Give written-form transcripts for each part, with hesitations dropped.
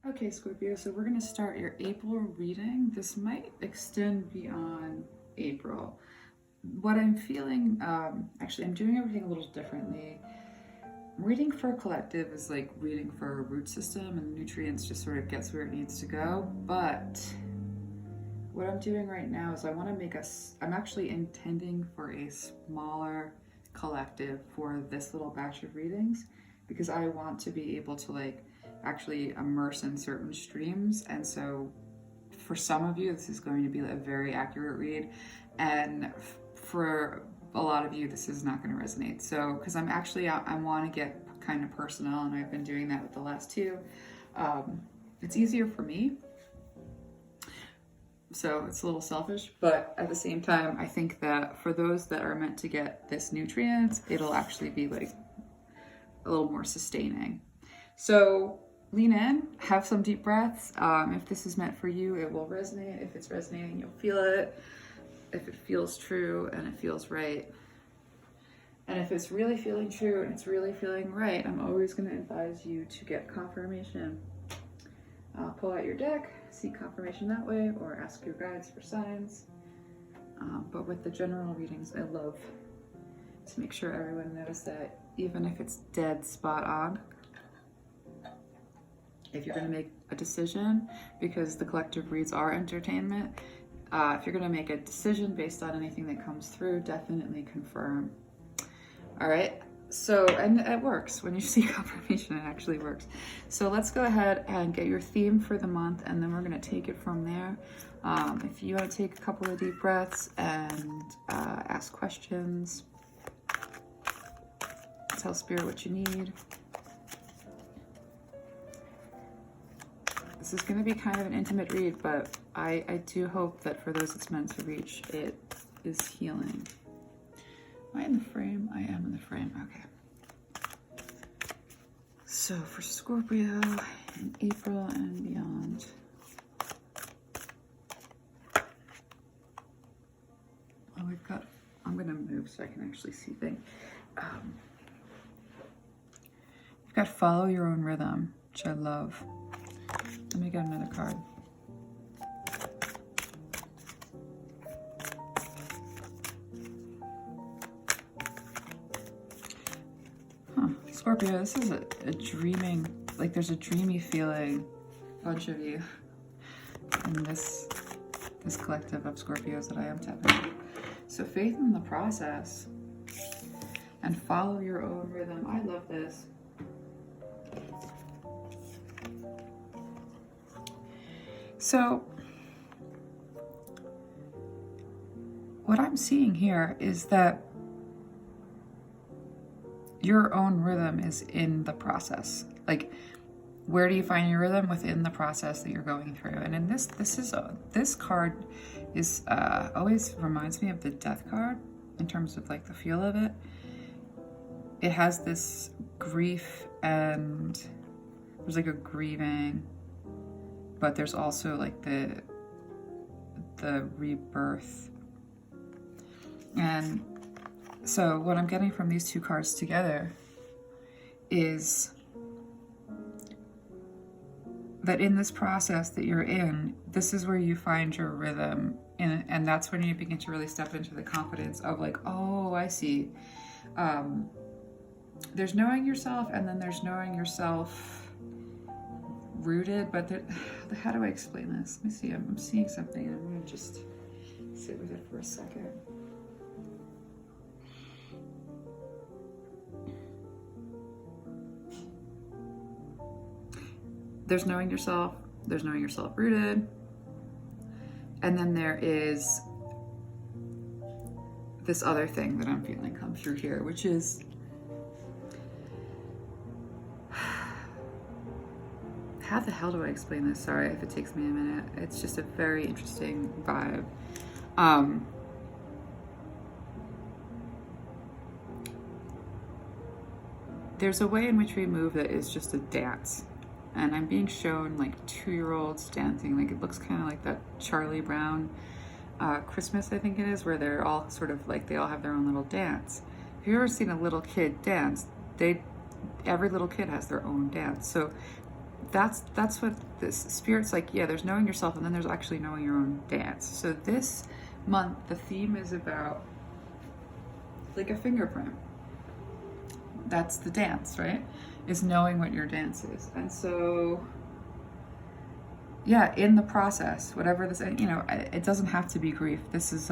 Okay, Scorpio, so we're going to start your April reading. This might extend beyond April. What I'm feeling, actually, I'm doing everything a little differently. Reading for a collective is like reading for a root system, and nutrients just sort of gets where it needs to go. But what I'm doing right now is I want to make us, I'm actually intending for a smaller collective for this little batch of readings because I want to be able to like actually immerse in certain streams. And so for some of you, this is going to be a very accurate read. And for a lot of you, this is not going to resonate. So, because I'm actually, I want to get kind of personal, and I've been doing that with the last two. It's easier for me. So it's a little selfish, but at the same time, I think that for those that are meant to get this nutrients, it'll actually be like a little more sustaining. So lean in, have some deep breaths. If this is meant for you, it will resonate. If it's resonating, you'll feel it. If it feels true and it feels right. And if it's really feeling true and it's really feeling right, I'm always going to advise you to get confirmation. Pull out your deck, seek confirmation that way, or ask your guides for signs. But with the general readings, I love to make sure everyone knows that even if it's dead spot on, if you're going to make a decision, because the collective reads are entertainment, if you're going to make a decision based on anything that comes through, definitely confirm. All right. So, and it works. When you see confirmation, it actually works. So let's go ahead and get your theme for the month, and then we're going to take it from there. If you want to take a couple of deep breaths and ask questions, tell Spirit what you need. This is going to be kind of an intimate read, but I do hope that for those it's meant to reach, it is healing. Am I in the frame? I am in the frame. Okay. So for Scorpio in April and beyond. Oh, we've got, I'm going to move so I can actually see things. You've got follow your own rhythm, which I love. Let me get another card. Scorpio, this is a dreaming, like there's a dreamy feeling, bunch of you in this collective of Scorpios that I am tapping. So faith in the process and follow your own rhythm. I love this. So what I'm seeing here is that your own rhythm is in the process. Like, where do you find your rhythm? Within the process that you're going through. And in this card is always reminds me of the Death card in terms of like the feel of it. It has this grief, and there's like a grieving, but there's also like the rebirth. And so what I'm getting from these two cards together is that in this process that you're in, this is where you find your rhythm, and that's when you begin to really step into the confidence of like, oh, I see. There's knowing yourself, and then there's knowing yourself rooted, but how do I explain this? Let me see, I'm seeing something, and I'm gonna just sit with it for a second. There's knowing yourself, there's knowing yourself rooted, and then there is this other thing that I'm feeling come through here, which is how the hell do I explain this? Sorry if it takes me a minute. It's just a very interesting vibe. There's a way in which we move that is just a dance. And I'm being shown like 2-year-olds dancing. Like it looks kind of like that Charlie Brown Christmas, I think it is, where they're all sort of like, they all have their own little dance. If you've ever seen a little kid dance, every little kid has their own dance. So that's what this spirit's like. Yeah, there's knowing yourself, and then there's actually knowing your own dance. So this month, the theme is about like a fingerprint. That's the dance, right? Is knowing what your dance is. And so, yeah, in the process, whatever this, you know, it doesn't have to be grief. This is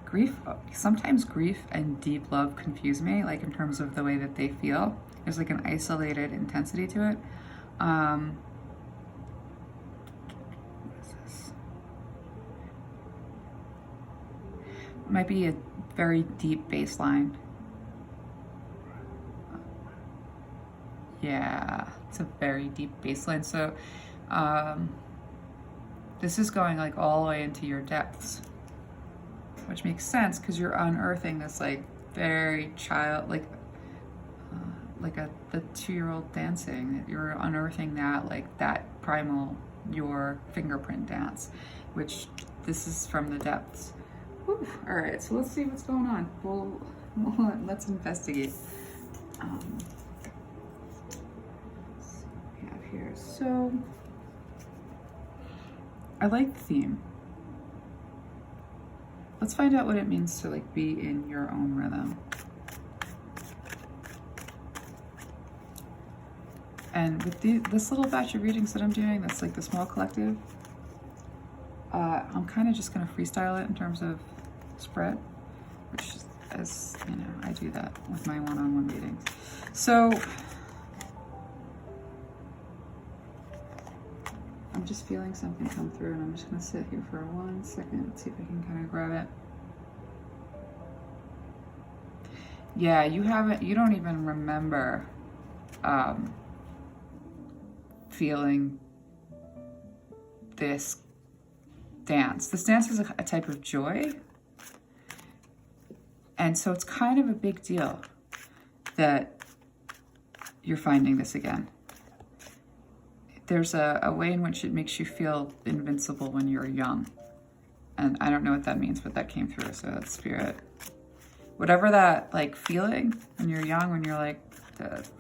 grief. Sometimes grief and deep love confuse me, like in terms of the way that they feel. There's like an isolated intensity to it. What is this? It might be a very deep bass line. Yeah, it's a very deep bass line. So this is going like all the way into your depths, which makes sense because you're unearthing this like very child, like the 2-year-old dancing. You're unearthing that, like that primal, your fingerprint dance, which this is from the depths. Whew. All right, so let's see what's going on. Let's investigate. We have here. So I like the theme. Let's find out what it means to like be in your own rhythm. And with this little batch of readings that I'm doing, that's like the small collective, I'm kind of just going to freestyle it in terms of spread, which is, you know, I do that with my one-on-one readings. So I'm just feeling something come through, and I'm just going to sit here for 1 second, see if I can kind of grab it. Yeah, you don't even remember feeling this dance. This dance is a type of joy. And so it's kind of a big deal that you're finding this again. There's a way in which it makes you feel invincible when you're young. And I don't know what that means, but that came through, so that's spirit. Whatever that like feeling when you're young, when you're like,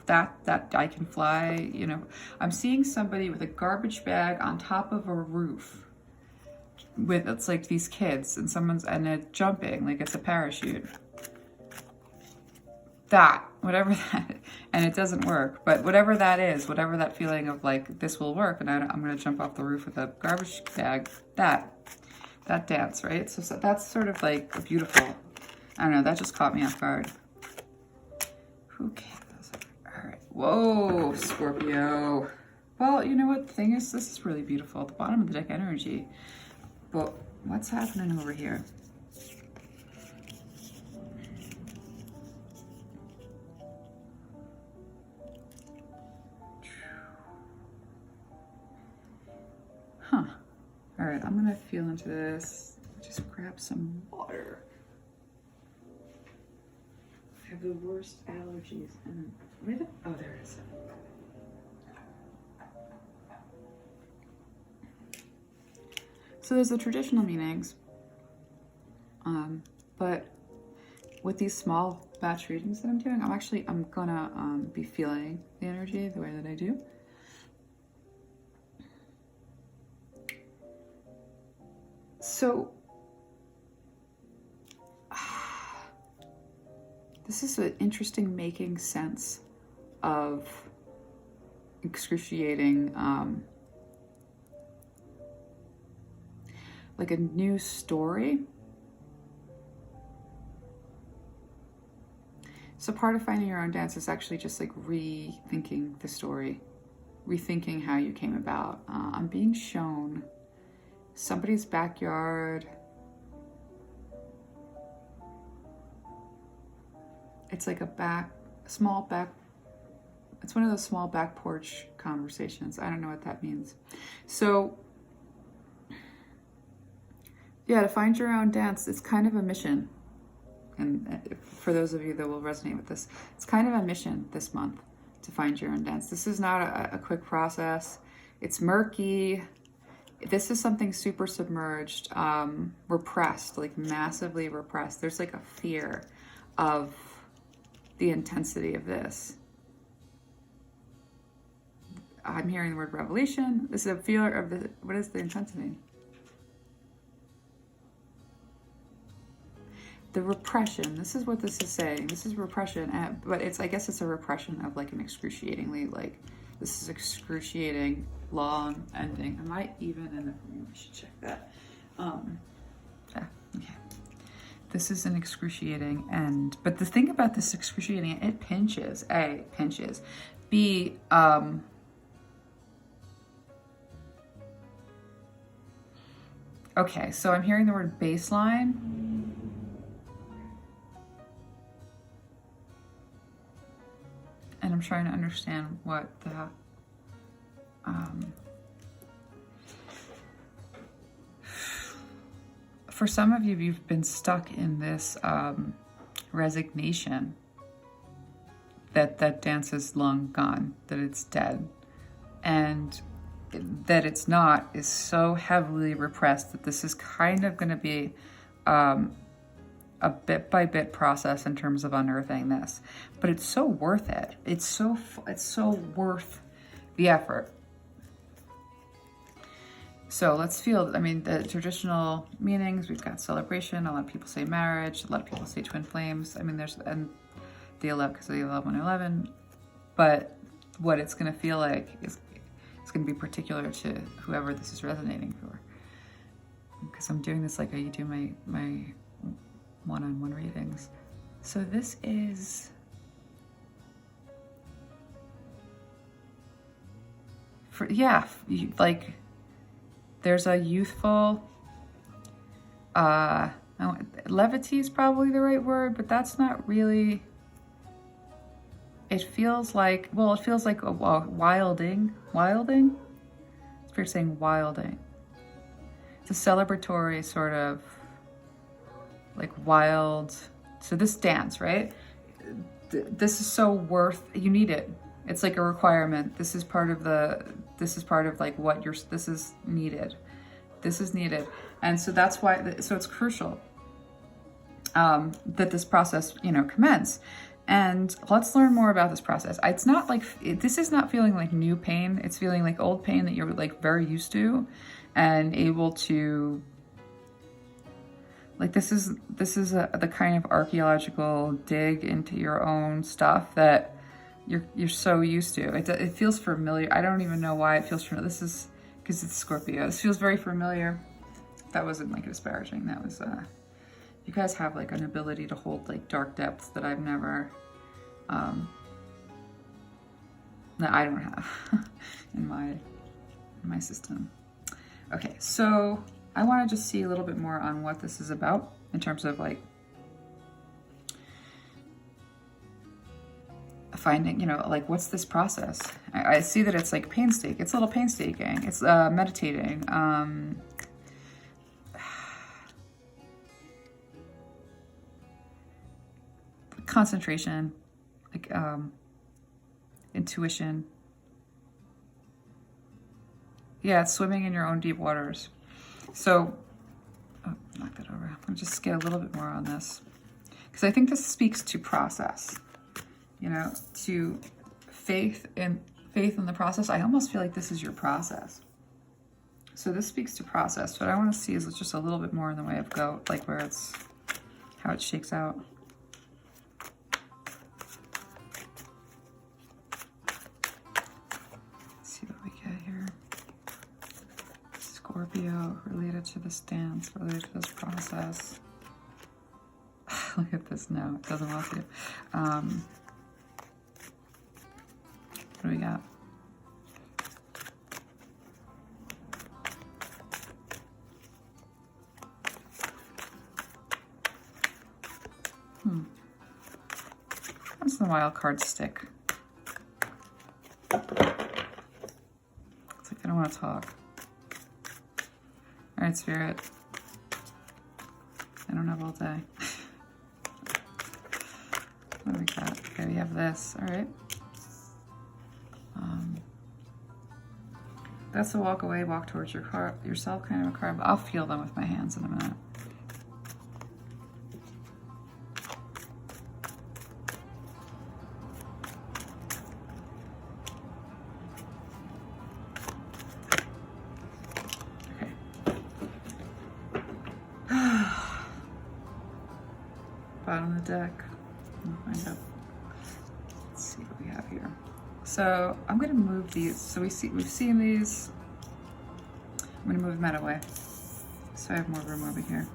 that I can fly, you know. I'm seeing somebody with a garbage bag on top of a roof with, it's like these kids, and they're jumping like it's a parachute. Whatever that, and it doesn't work, but whatever that is, whatever that feeling of like, this will work, and I'm gonna jump off the roof with a garbage bag, that dance, right? So that's sort of like a beautiful, I don't know, that just caught me off guard. Okay. All right. Whoa, Scorpio. Well, you know what? The thing is, this is really beautiful. At the bottom of the deck energy. But what's happening over here? Huh. All right, I'm going to feel into this. Just grab some water. I have the worst allergies. And oh, there it is. So there's the traditional meanings, but with these small batch readings that I'm doing, I'm gonna be feeling the energy the way that I do. So this is an interesting making sense of excruciating, like a new story. So part of finding your own dance is actually just like rethinking the story, rethinking how you came about. I'm being shown somebody's backyard. It's like it's one of those small back porch conversations. I don't know what that means. So yeah, to find your own dance, it's kind of a mission. And for those of you that will resonate with this, it's kind of a mission this month to find your own dance. This is not a quick process. It's murky. This is something super submerged, repressed, like massively repressed. There's like a fear of the intensity of this. I'm hearing the word revelation. This is a feeler of the, what is the intensity? The repression. This is what this is saying. This is repression, but it's, I guess it's a repression of like an excruciatingly, like, this is excruciating, long ending. Am I even in the room? I should check that. Yeah, okay. This is an excruciating end. But the thing about this excruciating, it pinches. A, it pinches. B, okay, so I'm hearing the word baseline. And I'm trying to understand what the, for some of you, you've been stuck in this resignation that dance is long gone, that it's dead. And that it's not is so heavily repressed that this is kind of going to be a bit by bit process in terms of unearthing this, but it's so worth it. It's so worth the effort. So let's feel, I mean, the traditional meanings, we've got celebration. A lot of people say marriage. A lot of people say twin flames. I mean, there's, and the 11, because of the 11, but what it's going to feel like is, it's going to be particular to whoever this is resonating for. Because I'm doing this like you do my one-on-one readings. So this is for, yeah, like there's a youthful, levity is probably the right word, but that's not really, it feels like, well, it feels like a wilding, if you're saying wilding. It's a celebratory sort of like wild. So this dance, right? This is so worth, you need it. It's like a requirement. This is part of like what you're, this is needed. This is needed. And so that's why, so it's crucial that this process, commence. And let's learn more about this process. It's not like, this is not feeling like new pain. It's feeling like old pain that you're like very used to and able to, like, this is the kind of archaeological dig into your own stuff that you're so used to. It feels familiar. I don't even know why it feels familiar. This is because it's Scorpio. This feels very familiar. That wasn't like disparaging. That was you guys have like an ability to hold like dark depths that I've never that I don't have in my system. Okay, so I want to just see a little bit more on what this is about in terms of like finding, like what's this process? I see that it's like painstaking. It's a little painstaking. It's meditating. Concentration, like intuition. Yeah, it's swimming in your own deep waters. So, knock that over. I'll just get a little bit more on this. Because I think this speaks to process, to faith in the process. I almost feel like this is your process. So this speaks to process. What I want to see is just a little bit more in the way of like where it's, how it shakes out. Scorpio, related to this dance, related to this process. Look at this. No, it doesn't want to. What do we got? Once in a while, cards stick. It's like I don't want to talk. All right, Spirit. I don't have all day. What do we got? Okay, we have this. All right. That's a walk away, walk towards yourself kind of a card. I'll feel them with my hands in a minute. bottom of the deck. We'll find out. Let's see what we have here. So I'm gonna move these. So we've seen these. I'm gonna move them out of the way, so I have more room over here.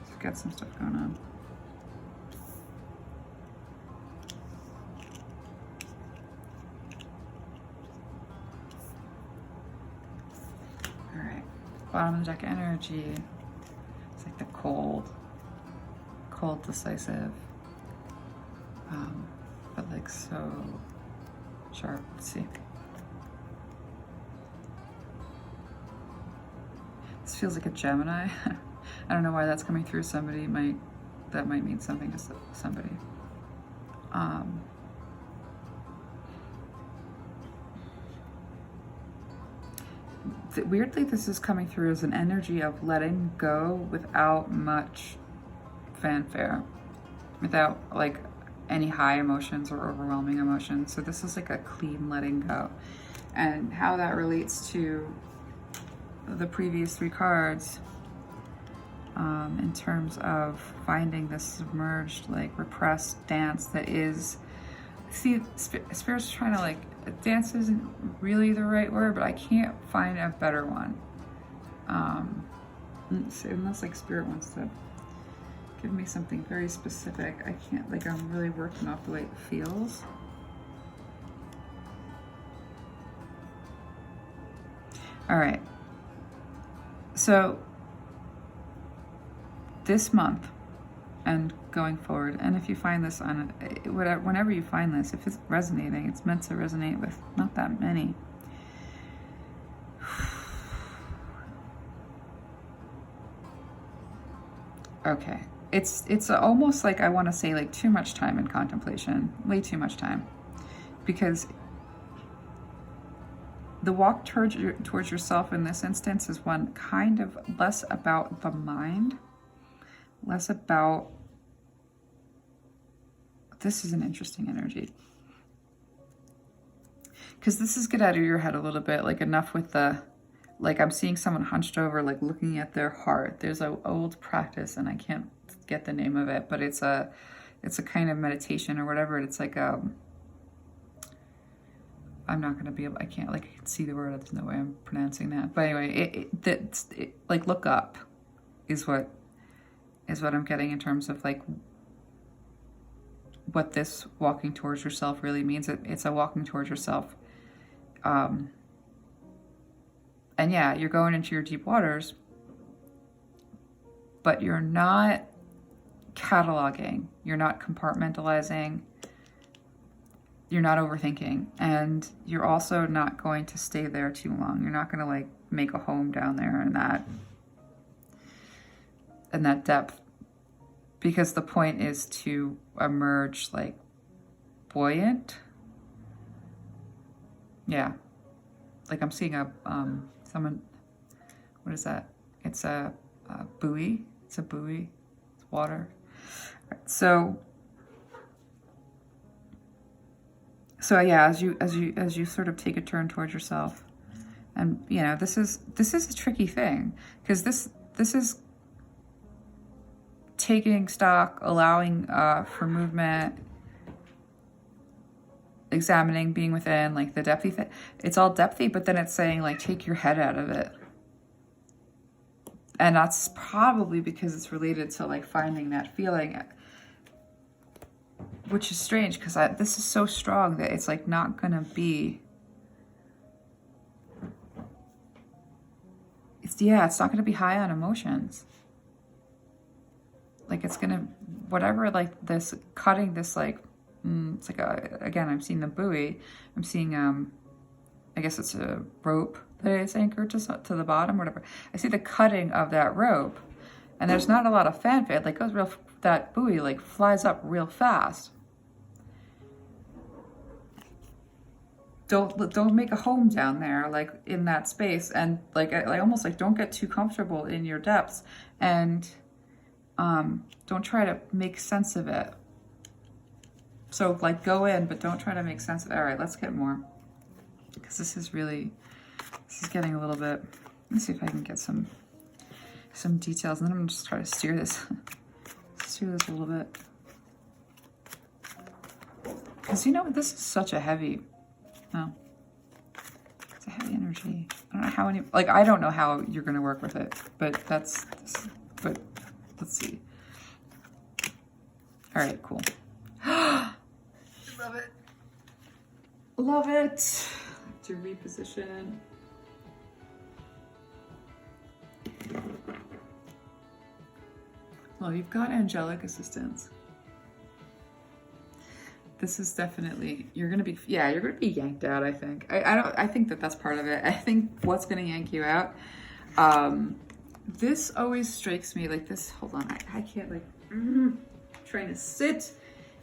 So got some stuff going on. All right, bottom of the deck energy. It's like the cold, decisive, but like so sharp. Let's see. This feels like a Gemini. I don't know why that's coming through. That might mean something to somebody. Weirdly, this is coming through as an energy of letting go without much fanfare, without like any high emotions or overwhelming emotions. So this is like a clean letting go. And how that relates to the previous 3 cards, in terms of finding this submerged, like repressed dance that is, see, Spirit's trying to like, dance isn't really the right word, but I can't find a better one. Unless like Spirit wants to give me something very specific, I can't, like I'm really working off the way it feels. All right. So this month and going forward, and if you find this on whenever you find this, if it's resonating, it's meant to resonate with not that many. Okay, it's almost like I want to say like too much time in contemplation, way too much time, because the walk towards yourself in this instance is one kind of less about the mind, less about, this is an interesting energy. Because this is get out of your head a little bit, like enough with the, like I'm seeing someone hunched over, like looking at their heart. There's an old practice and I can't get the name of it, but it's a kind of meditation or whatever. It's like, I'm not going to be able, I can see the word, there's no way I'm pronouncing that. But anyway, like look up is what I'm getting in terms of like what this walking towards yourself really means. It's a walking towards yourself. And yeah, you're going into your deep waters, but you're not cataloging, you're not compartmentalizing, you're not overthinking, and you're also not going to stay there too long. You're not going to like make a home down there in that depth, because the point is to emerge like buoyant. Yeah, like I'm seeing someone, what is that? It's a buoy. It's a buoy. It's water. Right, so yeah, as you sort of take a turn towards yourself, and you know, this is a tricky thing, because this is taking stock, allowing for movement, examining, being within, like the depthy thing. It's all depthy, but then it's saying like take your head out of it. And that's probably because it's related to like finding that feeling, which is strange, because this is so strong that it's like not gonna be, it's not gonna be high on emotions. Like it's gonna, whatever, like this cutting, this like, it's like again, I'm seeing the buoy. I'm seeing, I guess it's a rope that is anchored to the bottom, whatever. I see the cutting of that rope, and there's not a lot of fanfare. It like goes real, that buoy like flies up real fast. Don't make a home down there, like in that space, and like I almost like don't get too comfortable in your depths, and don't try to make sense of it. So like go in, but don't try to make sense of it. All right, let's get more, because this is getting a little bit Let me see if I can get some details, and then I'm gonna just try to steer this steer this a little bit. Because you know, this is such a heavy, no, it's a heavy energy. I don't know how like, I don't know how you're going to work with it, but but let's see. All right, cool. Love it. Love it. To reposition. Well, you've got angelic assistance. This is definitely, you're gonna be yanked out, I think. I think that that's part of it. I think what's gonna yank you out, this always strikes me like this, hold on, I can't like, trying to sit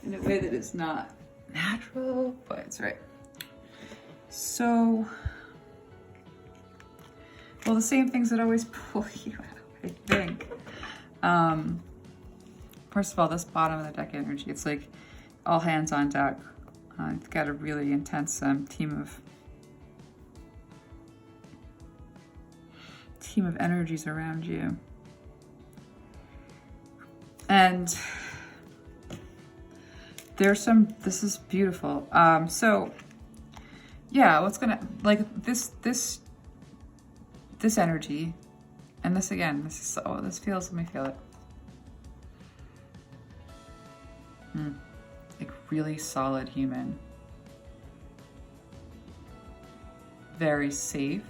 in a way that is not natural, but it's right. So, well, the same things that always pull you out, I think. First of all, this bottom of the deck energy, it's like, all hands on deck. You've got a really intense team of energies around you, and there's some. This is beautiful. So yeah, what's gonna like this energy, and this again. This is this feels. Let me feel it. Like really solid human. Very safe.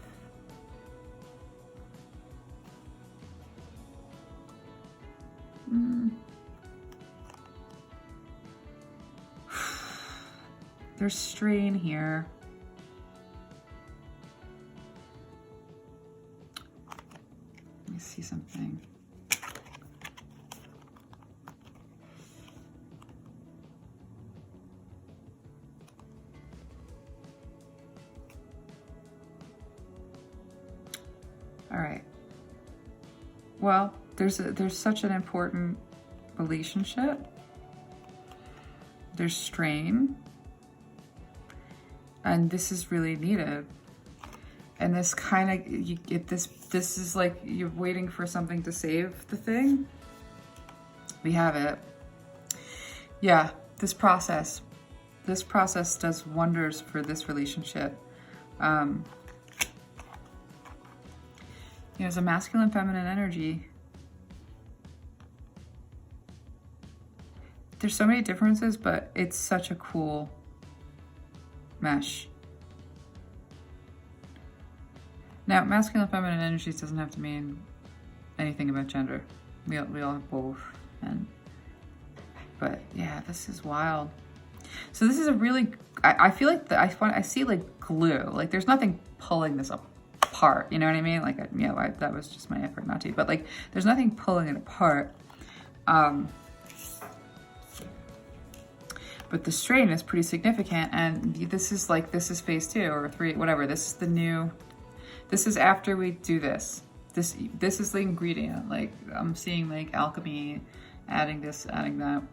There's strain here. Let me see something. All right. Well, there's such an important relationship. There's strain, and this is really needed. And this kind of you get this. This is like you're waiting for something to save the thing. We have it. Yeah, this process does wonders for this relationship. There's a masculine, feminine energy. There's so many differences, but it's such a cool mesh. Now, masculine, feminine energies doesn't have to mean anything about gender. We all have both, but yeah, this is wild. So this is a really. I feel like I see like glue. Like there's nothing pulling this apart. You know what I mean? Like, that was just my effort not to, but like, there's nothing pulling it apart. But the strain is pretty significant, and this is phase 2 or 3, whatever. This is after we do this. This is the ingredient. Like, I'm seeing like alchemy, adding this, adding that.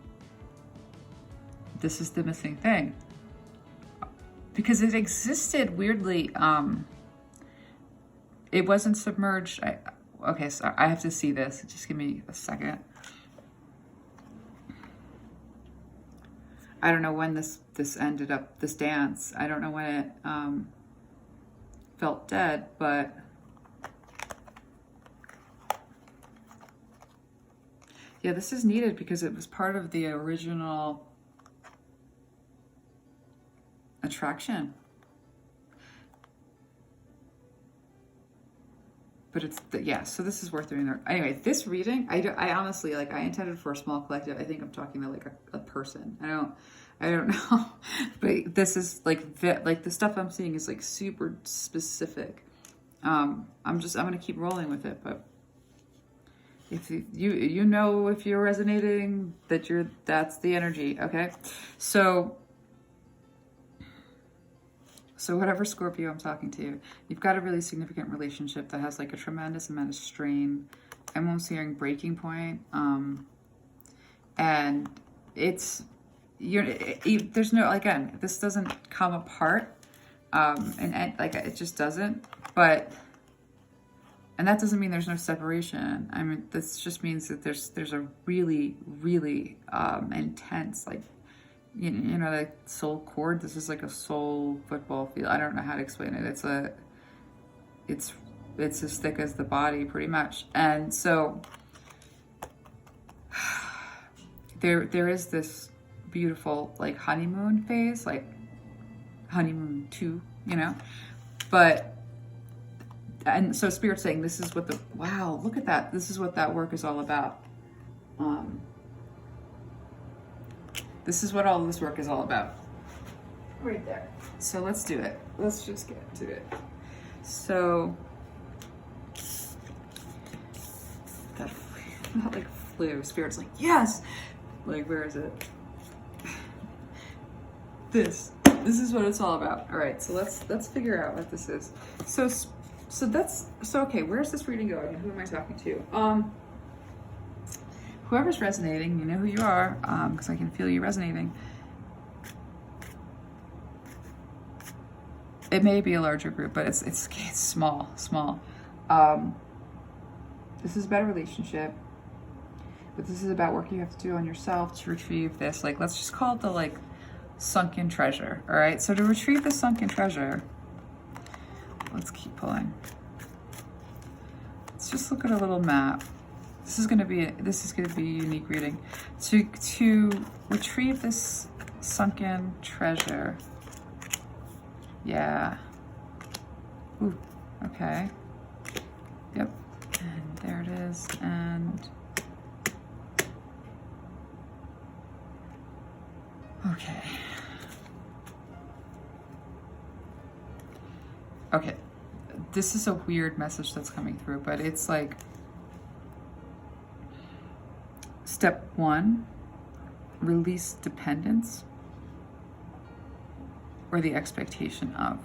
This is the missing thing. Because it existed weirdly, it wasn't submerged. Okay, so I have to see this. Just give me a second. I don't know when this ended up, this dance. I don't know when it felt dead, but yeah, this is needed because it was part of the original attraction. But it's, yeah, so this is worth doing. Anyway, this reading, I honestly, like, I intended for a small collective. I think I'm talking to like a person. I don't know. But this is like the stuff I'm seeing is like super specific. I'm gonna keep rolling with it, but if you know if you're resonating, that's the energy, okay? So whatever Scorpio I'm talking to, you've got a really significant relationship that has like a tremendous amount of strain. I'm almost hearing breaking point. And it's, there's no, again, this doesn't come apart. And like, it just doesn't, but And that doesn't mean there's no separation. I mean, this just means that there's a really, really intense, like, you know, like soul cord. This is like a soul football field. I don't know how to explain it. It's as thick as the body, pretty much. And so there is this beautiful, like, honeymoon phase, like honeymoon 2, you know, and so Spirit's saying this is what wow, look at that. This is what that work is all about. This is what all this work is all about. Right there. So let's do it. Let's just get to it. So, that, not like flew. Spirit's like, yes! Like, where is it? This is what it's all about. All right, so let's figure out what this is. So okay, where's this reading going and who am I talking to? Whoever's resonating, you know who you are, because I can feel you resonating. It may be a larger group, but it's small. This is about a relationship, but this is about work you have to do on yourself to retrieve this. Like, let's just call it the, like, sunken treasure. All right, so to retrieve the sunken treasure, let's keep pulling. Let's just look at a little map. This is gonna be a unique reading. To retrieve this sunken treasure. Yeah. Ooh, okay. Yep. And there it is. And okay. Okay. This is a weird message that's coming through, but it's like, step 1, release dependence or the expectation of.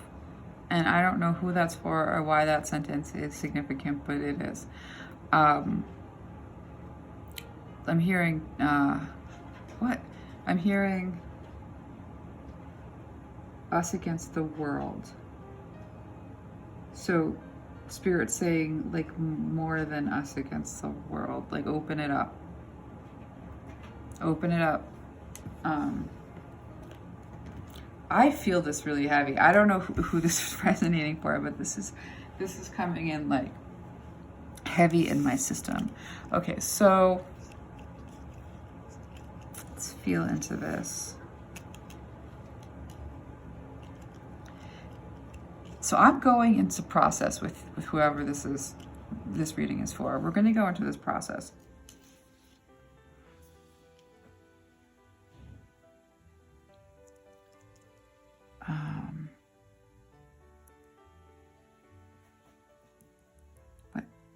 And I don't know who that's for or why that sentence is significant, but it is. I'm hearing, what? I'm hearing us against the world. So Spirit's saying, like, more than us against the world. Like, open it up. Open it up. I feel this really heavy. I don't know who this is resonating for, but this is coming in, like, heavy in my system. Okay, so let's feel into this. So I'm going into process with whoever this reading is for. We're going to go into this process.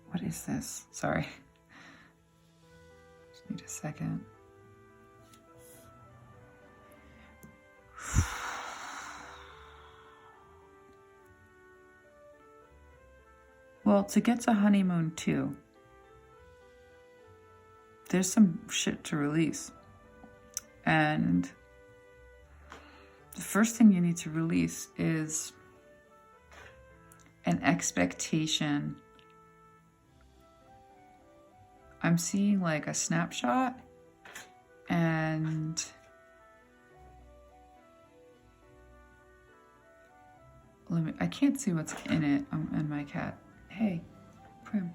What is this? Sorry. Just need a second. Well, to get to honeymoon 2, there's some shit to release. And the first thing you need to release is an expectation. I'm seeing like a snapshot, and I can't see what's in it. And my cat. Hey, Prim,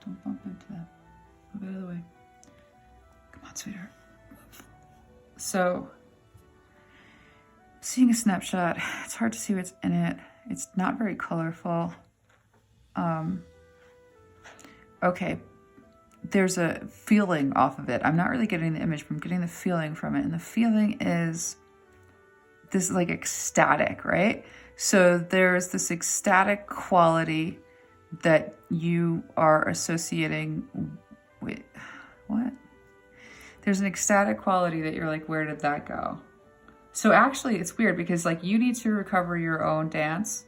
don't bump into that. Move out of the way. Come on, sweetheart. So, seeing a snapshot, it's hard to see what's in it. It's not very colorful. Okay, there's a feeling off of it. I'm not really getting the image, but I'm getting the feeling from it. And the feeling is this, like, ecstatic, right? So there's this ecstatic quality that you are associating with, what? There's an ecstatic quality that you're like, where did that go? So actually it's weird because, like, you need to recover your own dance,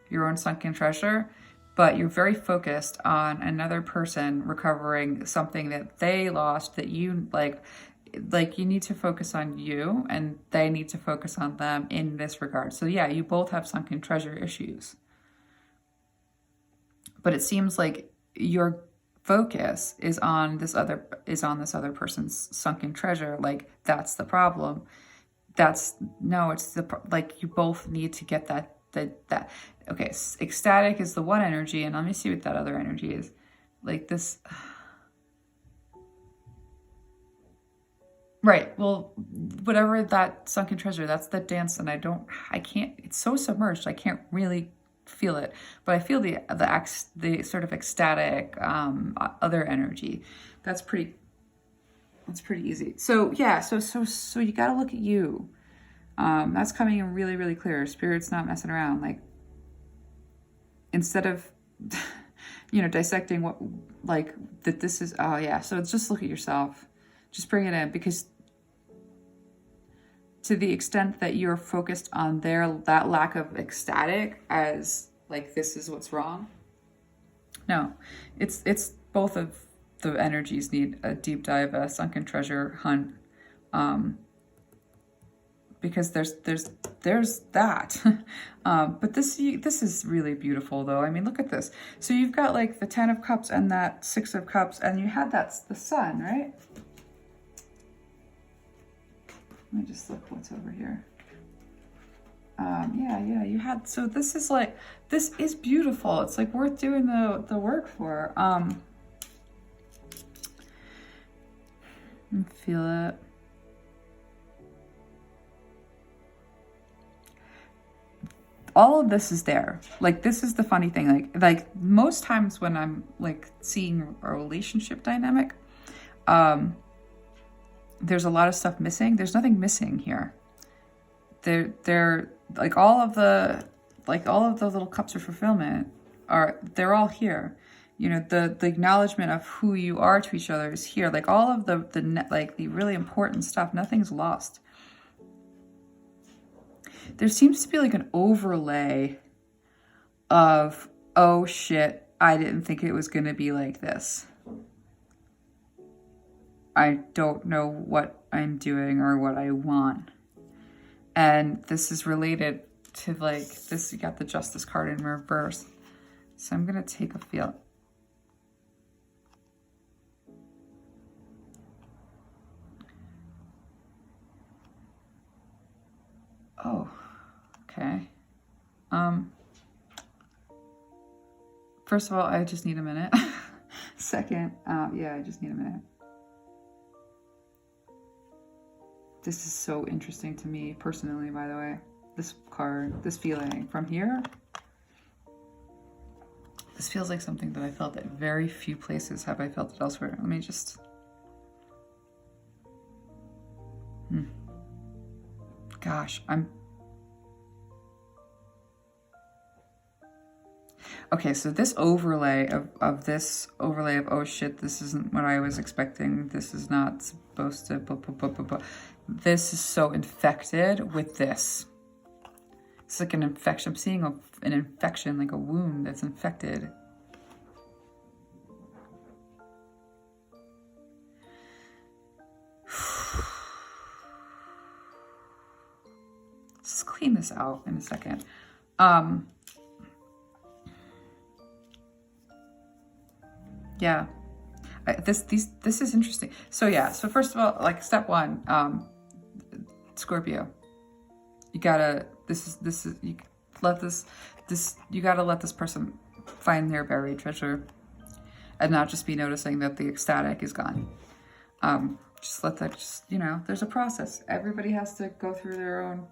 your own sunken treasure, but you're very focused on another person recovering something that they lost, that you like you need to focus on you and they need to focus on them in this regard. So yeah, you both have sunken treasure issues. But it seems like your focus is on this other person's sunken treasure. Like, that's the problem. No, it's like, you both need to get that. Okay, ecstatic is the one energy, and let me see what that other energy is. Like this. Right. Well, whatever that sunken treasure, that's the dance, and I can't, it's so submerged, I can't really feel it, but I feel the sort of ecstatic other energy. That's pretty easy. So yeah, so you got to look at you. That's coming in really, really clear. Spirit's not messing around. Like, instead of dissecting what, like, that this is, oh yeah, so just look at yourself. Just bring it in, because to the extent that you're focused on that lack of ecstatic as like, this is what's wrong. No, it's both of the energies need a deep dive, a sunken treasure hunt, because there's that. But this is really beautiful, though. I mean, look at this. So you've got like the 10 of Cups and that 6 of Cups, and you had that's the Sun, right? Let me just look what's over here. Yeah, you had, so this is like, this is beautiful. It's like worth doing the work for. Feel it. All of this is there. Like, this is the funny thing. Like most times when I'm like seeing a relationship dynamic, there's a lot of stuff missing. There's nothing missing here. They're like all of the little cups of fulfillment they're all here. The acknowledgement of who you are to each other is here. Like, all of the really important stuff, nothing's lost. There seems to be like an overlay of, oh shit, I didn't think it was going to be like this. I don't know what I'm doing or what I want. And this is related to like this. You got the Justice card in reverse. So I'm going to take a feel. Oh, okay. First of all, I just need a minute. Second, yeah, I just need a minute. This is so interesting to me personally, by the way. This card, this feeling from here. This feels like something that I felt at very few places have I felt it elsewhere. Let me just... Gosh, Okay, so this overlay of oh shit, this isn't what I was expecting. This is not supposed to... This is so infected with this. It's like an infection. I'm seeing an infection, like a wound that's infected. Let's clean this out in a second. Yeah, this is interesting. So yeah, so first of all, like step one, Scorpio, you gotta, you gotta let this person find their buried treasure, and not just be noticing that the ecstatic is gone. Just let that, there's a process. Everybody has to go through their own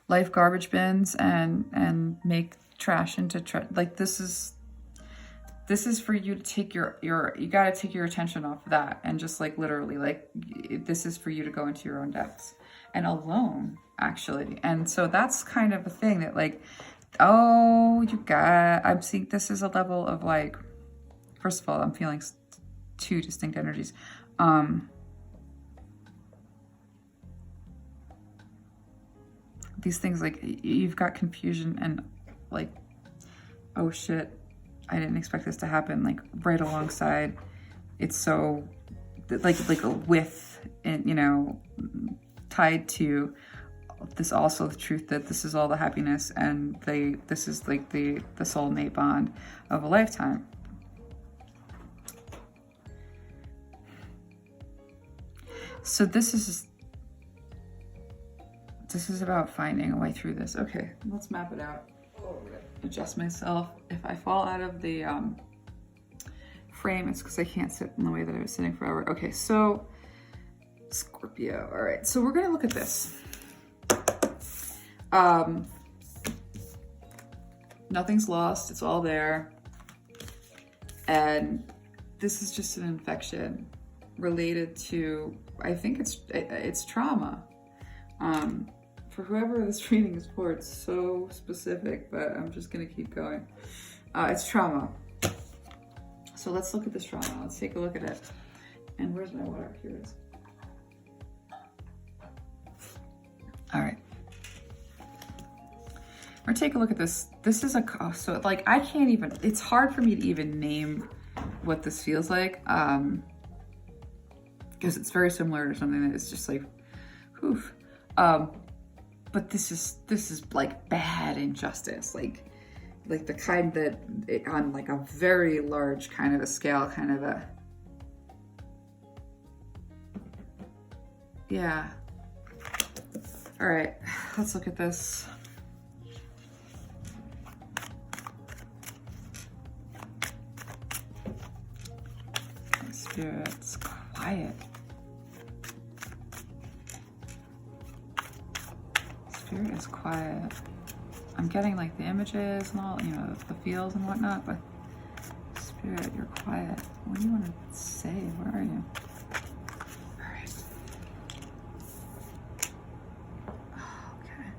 life garbage bins and make trash into like this is for you to take you gotta take your attention off of that and just like literally like this is for you to go into your own depths and alone actually. And so that's kind of a thing that like, oh, I'm seeing this is a level of like, first of all, I'm feeling two distinct energies. These things like you've got confusion and like, oh shit, I didn't expect this to happen, like right alongside. It's so like a with and tied to this also the truth that this is all the happiness, and this is like the soulmate bond of a lifetime. So this is about finding a way through this. Okay, let's map it out. Adjust myself. If I fall out of the frame, it's because I can't sit in the way that I was sitting forever. Okay, so Scorpio. All right, so we're gonna look at this. Nothing's lost. It's all there, and this is just an infection related to, I think it's trauma. For whoever this reading is for, it's so specific, but I'm just gonna keep going. It's trauma. So let's look at this trauma. Let's take a look at it. And where's my water? Here it is. All right. We're gonna take a look at this. This is so like I can't even, it's hard for me to even name what this feels like. Because it's very similar to something that is just like, oof. But this is like bad injustice, like the kind that on like a very large kind of a scale, kind of a, yeah. All right, let's look at this. Spirits, quiet. Spirit is quiet. I'm getting like the images and all, you know, the feels and whatnot, but Spirit, you're quiet. What do you want to say? Where are you? All right. Okay.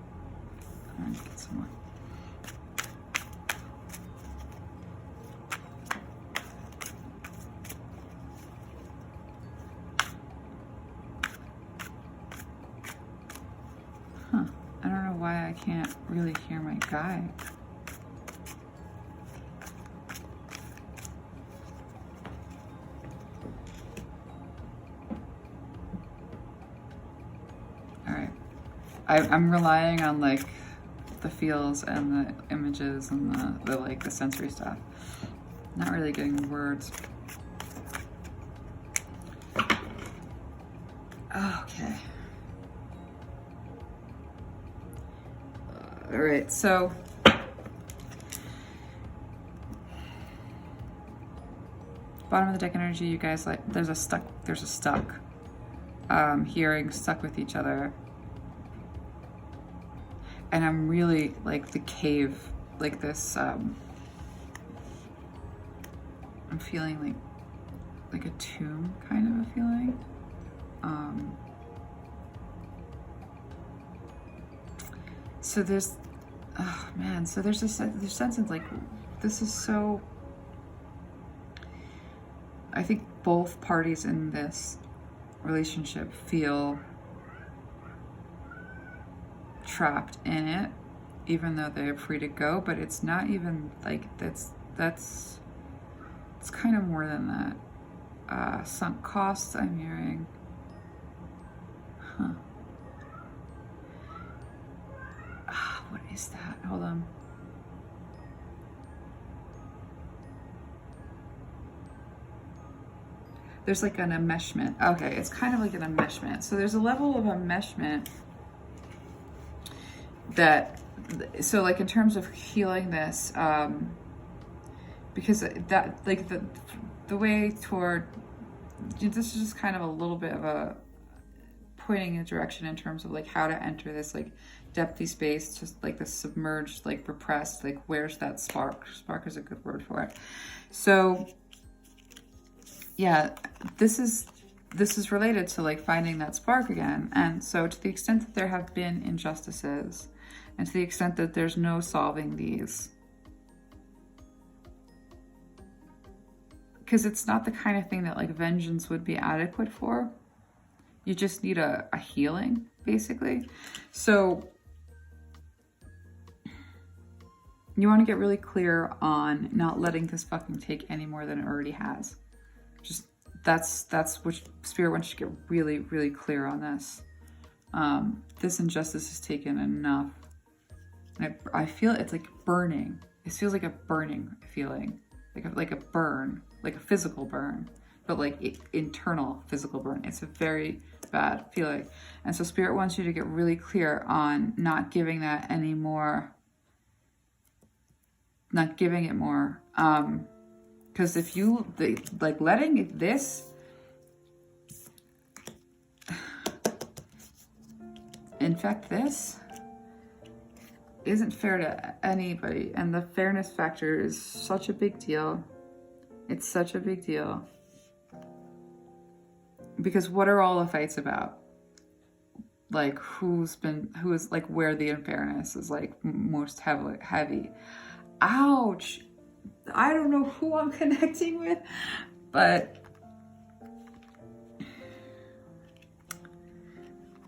I'm gonna get some more. Huh. I don't know why I can't really hear my guide. All right. I'm relying on like the feels and the images and the like the sensory stuff. Not really getting the words. Okay. All right, so bottom of the deck energy, you guys, like there's a stuck hearing, stuck with each other. And I'm really like the cave, like this, I'm feeling like a tomb kind of a feeling. So there's, oh man, so there's there's sense of like, this is so, I think both parties in this relationship feel trapped in it, even though they're free to go, but it's not even like, it's kind of more than that. Sunk costs, I'm hearing. Huh. What is that? Hold on. There's like an enmeshment. Okay, it's kind of like an enmeshment. So there's a level of enmeshment that, so like in terms of healing this, because that, like the way toward, this is just kind of a little bit of a pointing a direction in terms of like how to enter this like depthy space, just like the submerged, like repressed, like where's that spark? Spark is a good word for it. So yeah, this is related to like finding that spark again. And so to the extent that there have been injustices, and to the extent that there's no solving these, because it's not the kind of thing that like vengeance would be adequate for. You just need a healing, basically. So you want to get really clear on not letting this fucking take any more than it already has. Just that's what Spirit wants you to get really, really clear on this. This injustice has taken enough. I feel it's like burning. It feels like a burning feeling, like a burn, like a physical burn, but like internal physical burn. It's a very bad feeling. And so Spirit wants you to get really clear on not giving that any more, not giving it more. Because if you, like letting this, infect this, isn't fair to anybody. And the fairness factor is such a big deal. It's such a big deal. Because what are all the fights about? Like who is like where the unfairness is like most heavy. Ouch. I don't know who I'm connecting with, but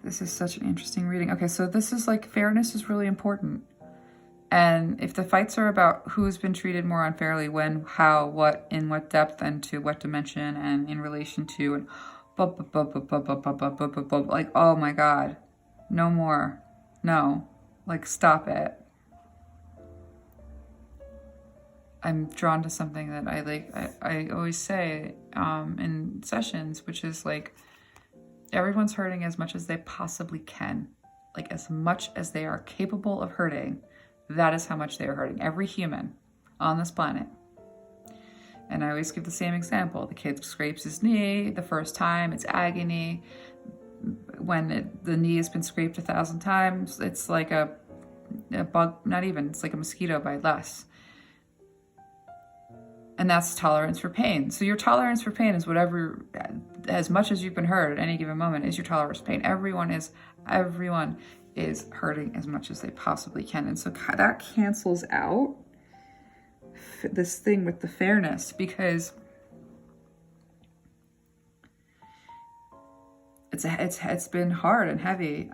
this is such an interesting reading. Okay, so this is like fairness is really important. And if the fights are about who's been treated more unfairly, when, how, what, in what depth, and to what dimension, and in relation to, and like, oh my God, no more. No, like, stop it. I'm drawn to something that I like, I always say in sessions, which is like, everyone's hurting as much as they possibly can, like as much as they are capable of hurting. That is how much they are hurting. Every human on this planet. And I always give the same example. The kid scrapes his knee the first time, it's agony. When the knee has been scraped 1,000 times, it's like a bug, not even, it's like a mosquito bite less. And that's tolerance for pain. So your tolerance for pain is whatever, as much as you've been hurt at any given moment, is your tolerance for pain. Everyone is hurting as much as they possibly can. And so that cancels out this thing with the fairness, because it's been hard and heavy.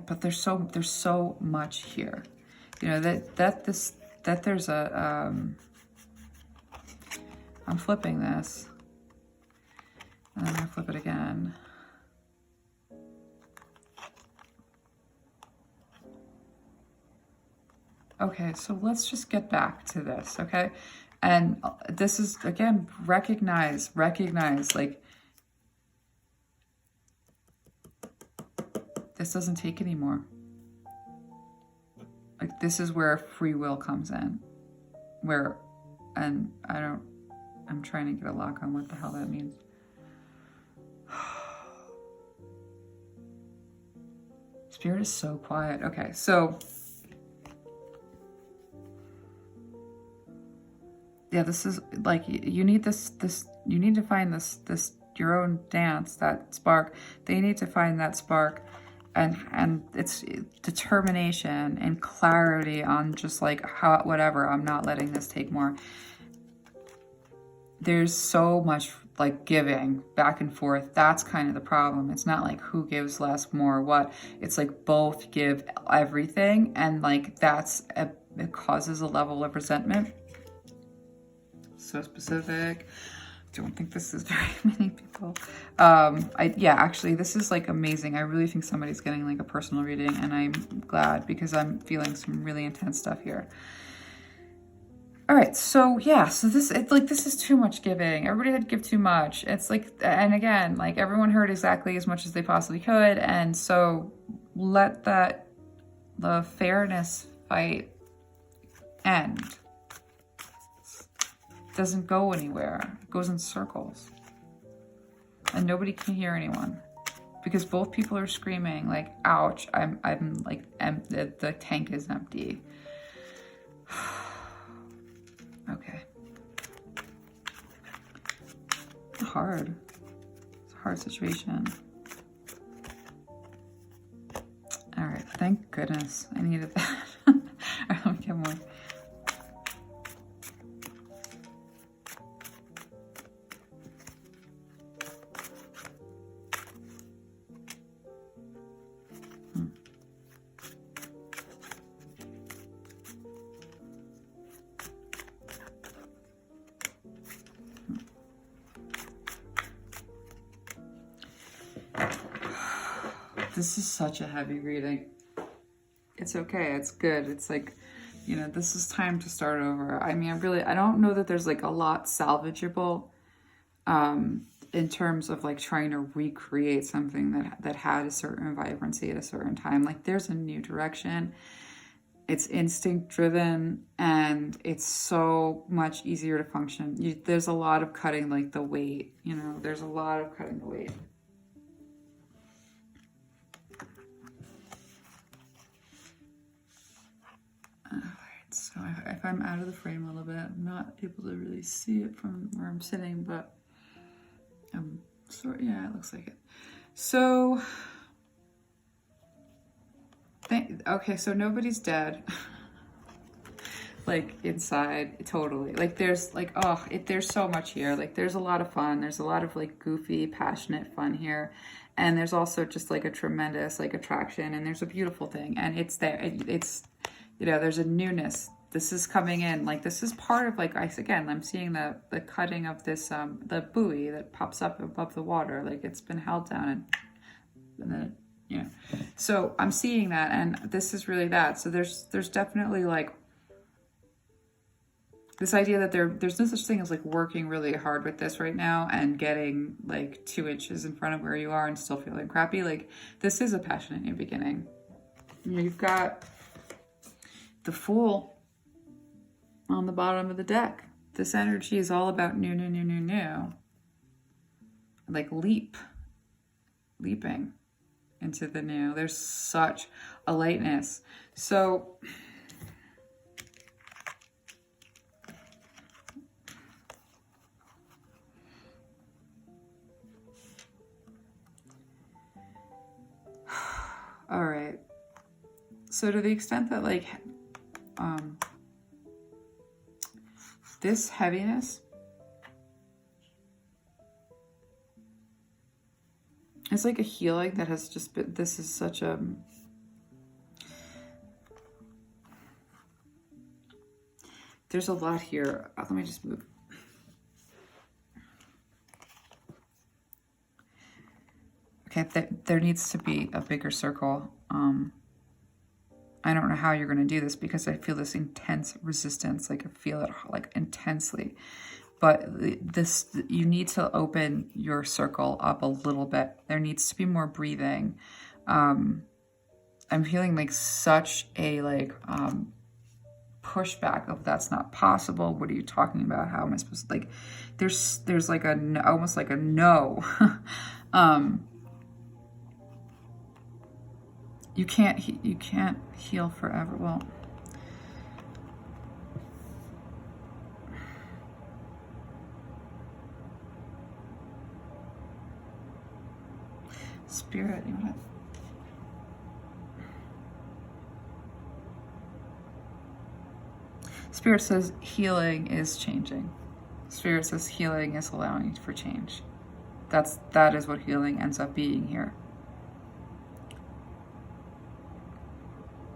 But there's so much here, you know, that there's a I'm flipping this, and I'm gonna flip it again. Okay, so let's just get back to this, okay? And this is, again, recognize, like, this doesn't take anymore. Like, this is where free will comes in. I'm trying to get a lock on what the hell that means. Spirit is so quiet. Okay, so yeah, this is like, you need you need to find this your own dance, that spark. They need to find that spark, and it's determination and clarity on just like how, whatever, I'm not letting this take more. There's so much like giving back and forth. That's kind of the problem. It's not like who gives less, more, what. It's like both give everything, and like it causes a level of resentment. So specific. Don't think this is very many people. Yeah, actually, this is like amazing. I really think somebody's getting like a personal reading, and I'm glad, because I'm feeling some really intense stuff here. All right, so yeah, so this is too much giving. Everybody had to give too much. It's like, and again, like everyone heard exactly as much as they possibly could, and so let the fairness fight end. Doesn't go anywhere. It goes in circles. And nobody can hear anyone. Because both people are screaming like, ouch, I'm like, the tank is empty. Okay. It's hard. It's a hard situation. All right, thank goodness. I needed that. I don't get more. This is such a heavy reading. It's okay. It's good. It's like, you know, this is time to start over. I mean, I don't know that there's like a lot salvageable in terms of like trying to recreate something that had a certain vibrancy at a certain time. Like there's a new direction. It's instinct driven and it's so much easier to function. There's a lot of cutting like the weight, you know, there's a lot of cutting the weight. So if I'm out of the frame a little bit, I'm not able to really see it from where I'm sitting, but yeah, it looks like it. So, okay, so nobody's dead. Like inside, totally. Like there's like, there's so much here. Like there's a lot of fun. There's a lot of like goofy, passionate fun here. And there's also just like a tremendous like attraction, and there's a beautiful thing, and it's there. It's, you know, there's a newness. This is coming in. Like this is part of like, again, I'm seeing the cutting of this, the buoy that pops up above the water. Like it's been held down and then, you know, so I'm seeing that, and this is really that. So there's definitely like this idea that there's no such thing as like working really hard with this right now and getting like 2 inches in front of where you are and still feeling crappy. Like this is a passionate new beginning. You've got the Fool on the bottom of the deck. This energy is all about new. Like leaping into the new. There's such a lightness. So all right. So to the extent that like this heaviness is like a healing that has just been, this is such a, there's a lot here. Let me just move. Okay, there needs to be a bigger circle. I don't know how you're going to do this because I feel this intense resistance. Like I feel it like intensely, but this, you need to open your circle up a little bit. There needs to be more breathing. I'm feeling like such a like pushback of that's not possible. What are you talking about? How am I supposed to, like, there's like a, almost like a no. You can't heal forever. Well, Spirit, you want to... Spirit says healing is changing. Spirit says healing is allowing for change. That is what healing ends up being here.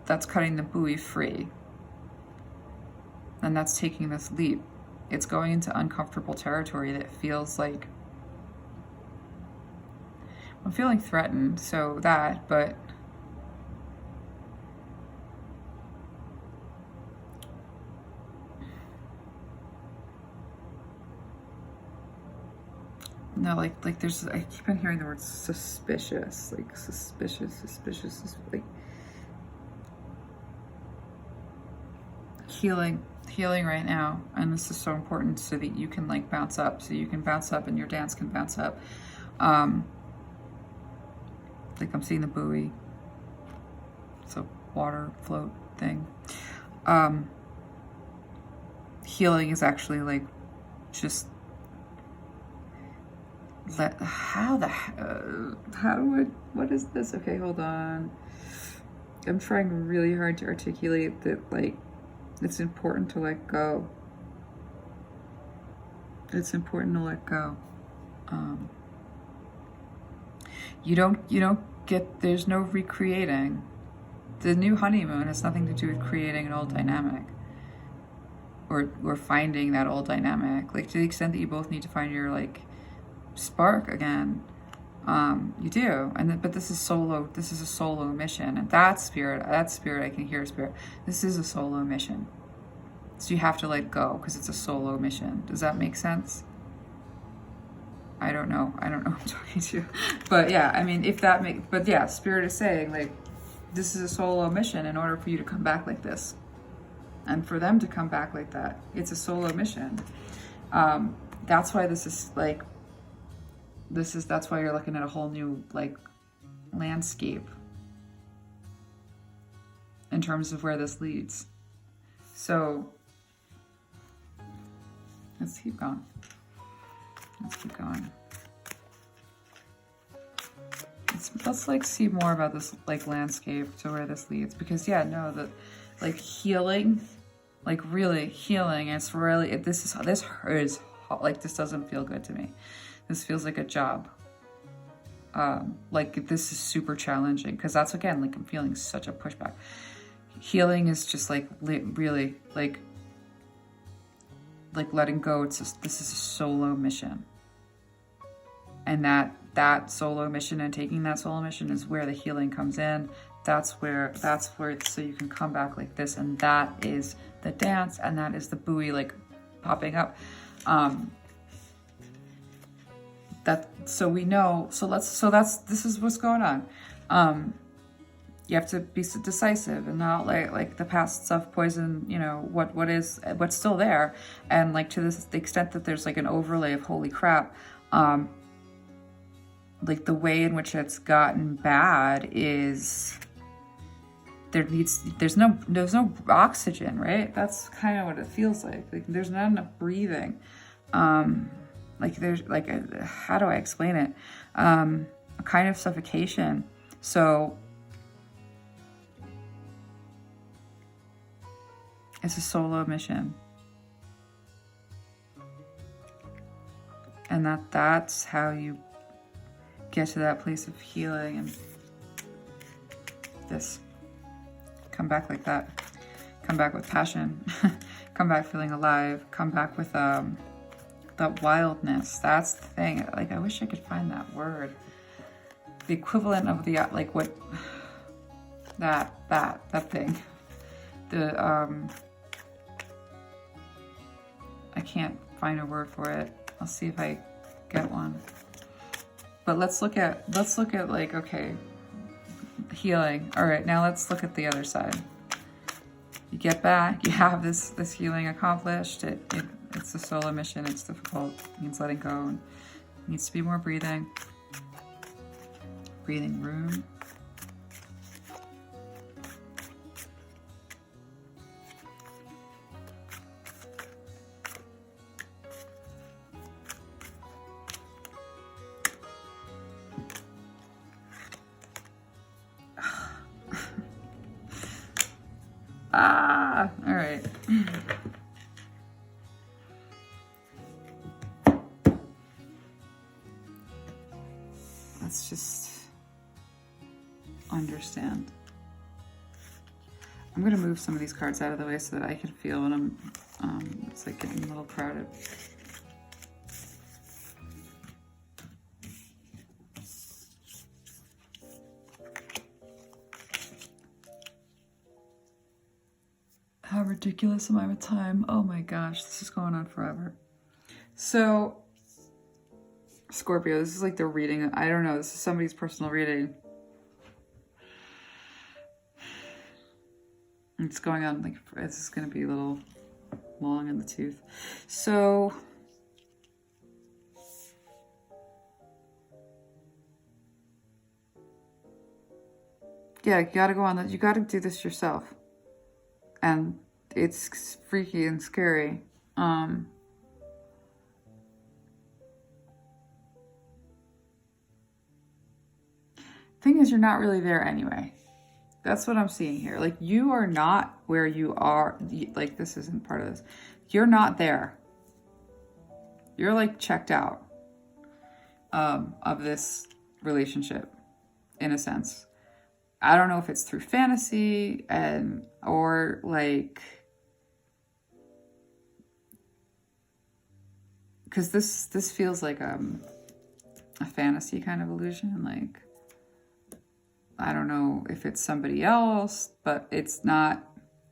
That's cutting the buoy free. And that's taking this leap. It's going into uncomfortable territory that feels like, I'm feeling threatened, so that, but no, like there's, I keep on hearing the word suspicious, like suspicious, like healing right now. And this is so important so that you can like bounce up, so you can bounce up and your dance can bounce up. Like I'm seeing the buoy. It's a water float thing. Healing is actually like just what is this? Okay, hold on. I'm trying really hard to articulate that, like, it's important to let go. It's important to let go. You don't get, there's no recreating. The new honeymoon has nothing to do with creating an old dynamic or finding that old dynamic. Like, to the extent that you both need to find your like spark again, You do. But this is solo. This is a solo mission. And that spirit, I can hear spirit. This is a solo mission. So you have to let go because it's a solo mission. Does that make sense? I don't know who I'm talking to. But yeah, I mean, but yeah, spirit is saying like, this is a solo mission in order for you to come back like this. And for them to come back like that, it's a solo mission. That's why this is like, that's why you're looking at a whole new like landscape in terms of where this leads. So let's keep going. Let's like see more about this like landscape to where this leads, because yeah, no, that like healing, like really healing. It's really, this hurts. Like this doesn't feel good to me. This feels like a job. Like this is super challenging because that's, again, like I'm feeling such a pushback. Healing is just like really like letting go. This is a solo mission. And that solo mission and taking that solo mission is where the healing comes in. That's where so you can come back like this, and that is the dance, and that is the buoy like popping up. So we know, this is what's going on. You have to be decisive and not like the past stuff poison, you know, what's still there. And like to the extent that there's like an overlay of holy crap, like the way in which it's gotten bad is there's no oxygen, right? That's kind of what it feels like. Like there's not enough breathing. Like there's like how do I explain it? A kind of suffocation. So it's a solo mission. And that's how you get to that place of healing, and this. Come back like that. Come back with passion. Come back feeling alive. Come back with that wildness. That's the thing. Like I wish I could find that word. The equivalent of the like what that thing. The I can't find a word for it. I'll see if I get one. But let's look at like, okay, healing. All right, now let's look at the other side. You get back, you have this healing accomplished. It's a solo mission. It's difficult. It means letting go. It needs to be more breathing room. All right. Let's just understand. I'm gonna move some of these cards out of the way so that I can feel when I'm, it's like getting a little crowded. How ridiculous am I with time? Oh my gosh, this is going on forever. So, Scorpio, this is like the reading. I don't know, this is somebody's personal reading. It's going on, like, this is going to be a little long in the tooth. So, yeah, you got to go on that. You got to do this yourself. And it's freaky and scary. Thing is, you're not really there anyway. That's what I'm seeing here. Like, you are not where you are. Like, this isn't part of this. You're not there. You're like checked out of this relationship, in a sense. I don't know if it's through fantasy or like, because this feels like a fantasy kind of illusion. Like, I don't know if it's somebody else, but it's not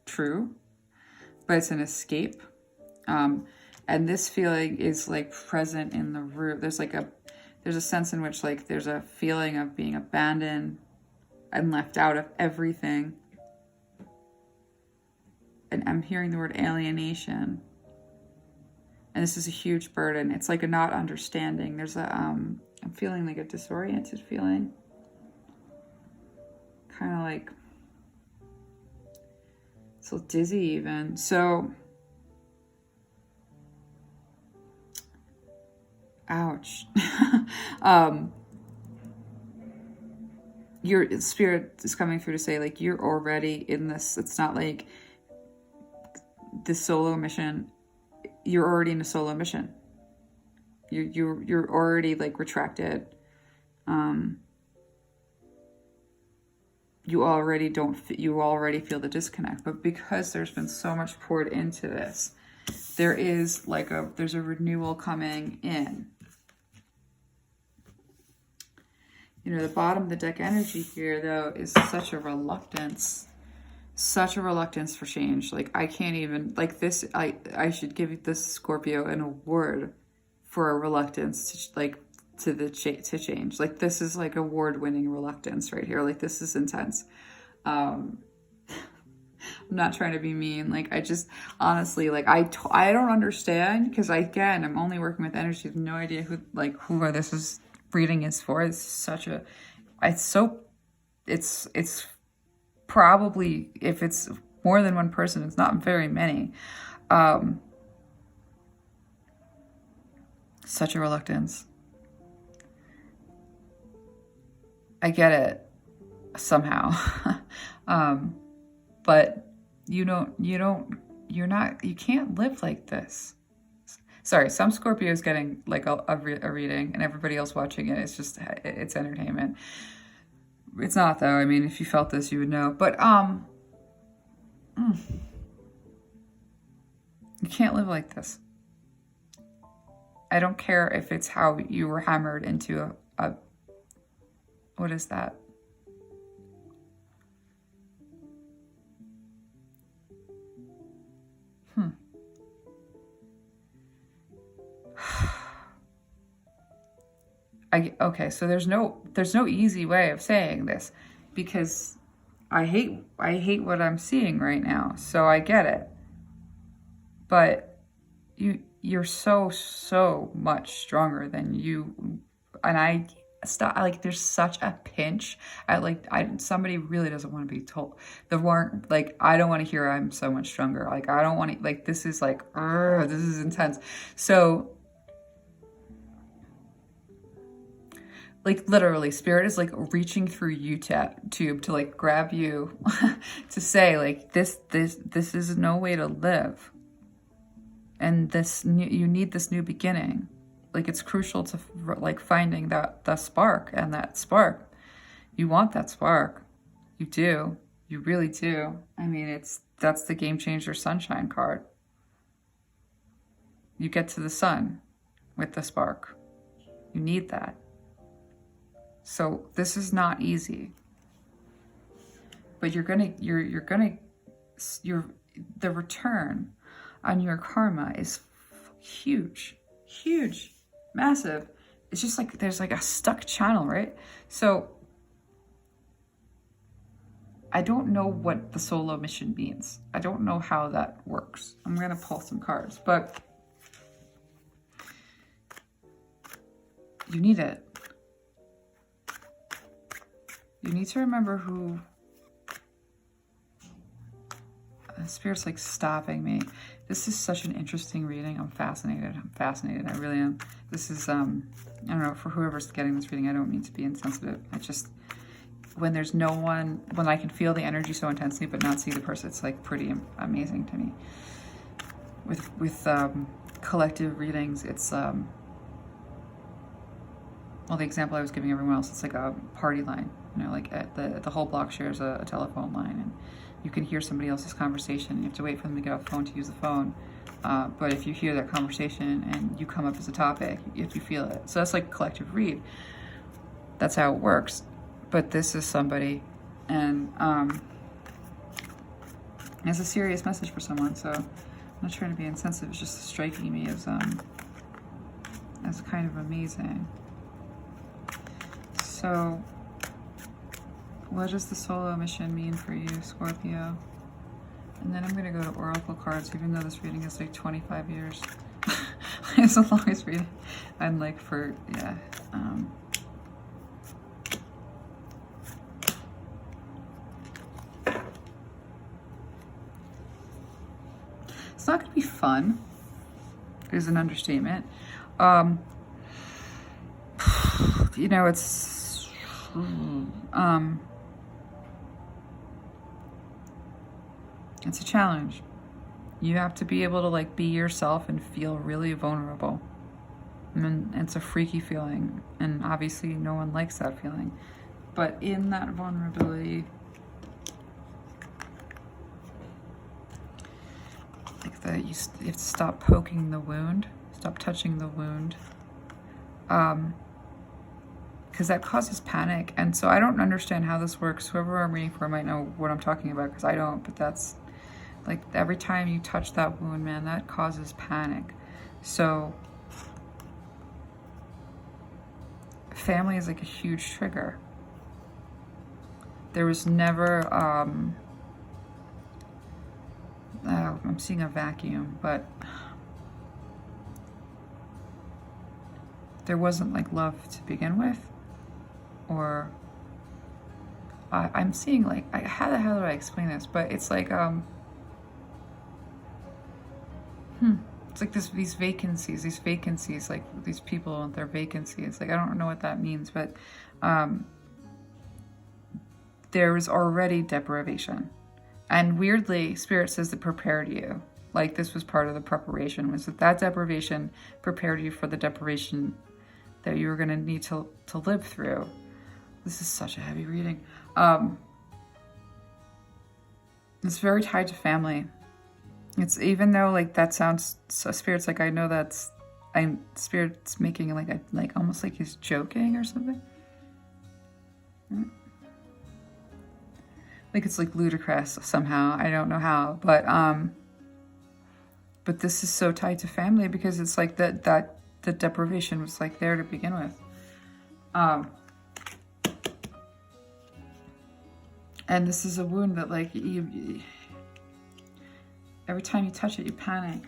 true, but it's an escape. And this feeling is like present in the room. There's a sense in which like there's a feeling of being abandoned and left out of everything. And I'm hearing the word alienation. And this is a huge burden. It's like a not understanding. There's I'm feeling like a disoriented feeling. Kind of like, it's a little dizzy even. So, ouch. Your spirit is coming through to say, like, you're already in this. It's not like this solo mission. You're already in a solo mission. You're already like retracted. You already feel the disconnect, but because there's been so much poured into this, there's a renewal coming in. You know, the bottom of the deck energy here, though, is such a reluctance for change. Like, I can't even, like this, I should give this Scorpio an award for a reluctance to change. Like, this is like award-winning reluctance right here. Like, this is intense. I'm not trying to be mean. Like, I just, honestly, like, I don't understand, because I'm only working with energy. I have no idea who this is reading is for. It's probably, if it's more than one person, it's not very many. Such a reluctance. I get it somehow. But you can't live like this. Sorry, some Scorpio is getting like a reading, and everybody else watching it, it's entertainment. It's not, though. I mean, if you felt this, you would know. But you can't live like this. I don't care if it's how you were hammered into a what is that? Okay, so there's no easy way of saying this, because I hate what I'm seeing right now. So I get it. But you're so much stronger than you, and there's such a pinch. Somebody really doesn't want to be told. I don't want to hear I'm so much stronger. Like, I don't want to, like, this is like, this is intense. So, like, literally, spirit is like reaching through YouTube to like grab you to say, like, this is no way to live. And you need this new beginning. Like, it's crucial to like finding the spark, and that spark, you want that spark. You do. You really do. I mean, that's the Game Changer Sunshine card. You get to the sun with the spark. You need that. So this is not easy. But the return on your karma is huge, massive. It's just like there's like a stuck channel, right? So I don't know what the solo mission means. I don't know how that works. I'm gonna pull some cards, but you need it. You need to remember who. The spirit's like stopping me. This is such an interesting reading. I'm fascinated. I really am. This is, I don't know, for whoever's getting this reading, I don't mean to be insensitive. I just, when there's no one, when I can feel the energy so intensely but not see the person, it's like pretty amazing to me. With collective readings, it's, well, the example I was giving everyone else, it's like a party line. You know, like the whole block shares a telephone line, and you can hear somebody else's conversation. You have to wait for them to get off the phone to use the phone. But if you hear that conversation and you come up as a topic, if you feel it. So that's like collective read. That's how it works. But this is somebody, and it's a serious message for someone. So I'm not trying to be insensitive. It's just striking me as kind of amazing. So what does the solo mission mean for you, Scorpio? And then I'm going to go to Oracle cards, even though this reading is like 25 years. It's the longest reading. I'm like for, yeah. It's not going to be fun, is an understatement. You know, it's a challenge. You have to be able to like be yourself and feel really vulnerable. And it's a freaky feeling, and obviously no one likes that feeling. But in that vulnerability, like that, you have to stop poking the wound, stop touching the wound, because that causes panic. And so I don't understand how this works. Whoever I'm reading for might know what I'm talking about, because I don't. But that's like every time you touch that wound, man, that causes panic. So family is like a huge trigger. There was never, I'm seeing a vacuum, but there wasn't like love to begin with, or I'm seeing like, how the hell do I explain this? But it's like, it's like these vacancies, like these people and their vacancies. Like, I don't know what that means, but there was already deprivation. And weirdly, Spirit says it prepared you. Like, this was part of the preparation, was that deprivation prepared you for the deprivation that you were going to need to live through. This is such a heavy reading. It's very tied to family. It's, even though like that sounds so, Spirit's like, I know Spirit's making like almost like he's joking or something. Like it's like ludicrous somehow. I don't know how, but this is so tied to family, because it's like that the deprivation was like there to begin with. And this is a wound that like you every time you touch it, you panic.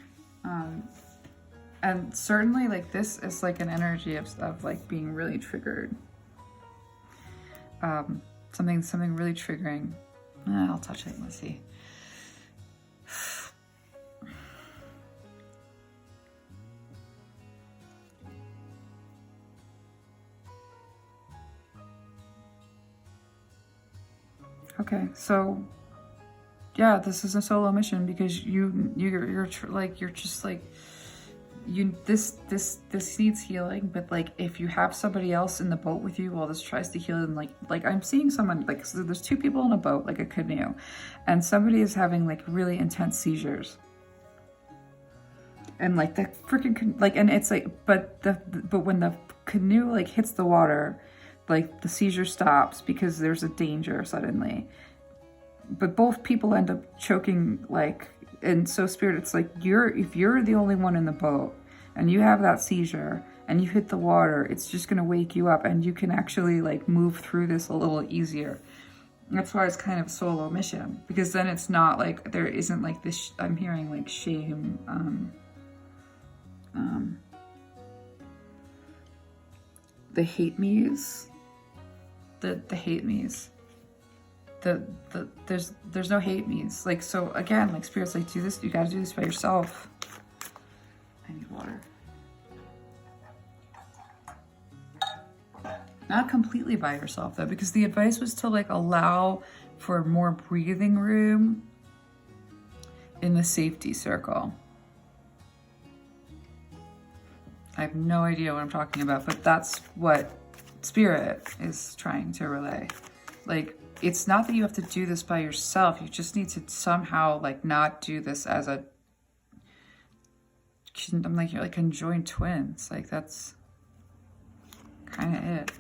And certainly like this is like an energy of like being really triggered. Something really triggering. I'll touch it, let's see. Okay, so yeah, this is a solo mission, because this needs healing. But like, if you have somebody else in the boat with you while this tries to heal, and like I'm seeing someone, like, so there's two people in a boat, like a canoe, and somebody is having like really intense seizures, and like the freaking like, and it's like, but when the canoe like hits the water, like the seizure stops because there's a danger suddenly. But both people end up choking, like, and so Spirit, it's like, if you're the only one in the boat and you have that seizure and you hit the water, it's just going to wake you up, and you can actually like move through this a little easier. That's why it's kind of a solo mission, because then it's not like, there isn't like this, I'm hearing like shame, the hate me's, the hate me's. There's no hate me's. Like, so again, like Spirit's like, do this, you gotta do this by yourself. I need water. Not completely by yourself though, because the advice was to like allow for more breathing room in the safety circle. I have no idea what I'm talking about, but that's what Spirit is trying to relay. Like, it's not that you have to do this by yourself. You just need to somehow like not do this as I'm like, you're like conjoined twins. Like that's kind of it.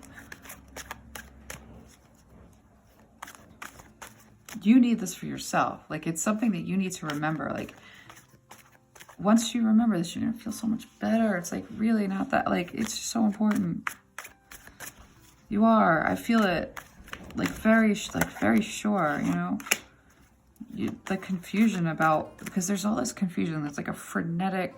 You need this for yourself. Like it's something that you need to remember. Like once you remember this, you're gonna feel so much better. It's like really not that, like it's just so important. You are. I feel it. Like very sure. You know. The confusion about, because there's all this confusion. There's like a frenetic.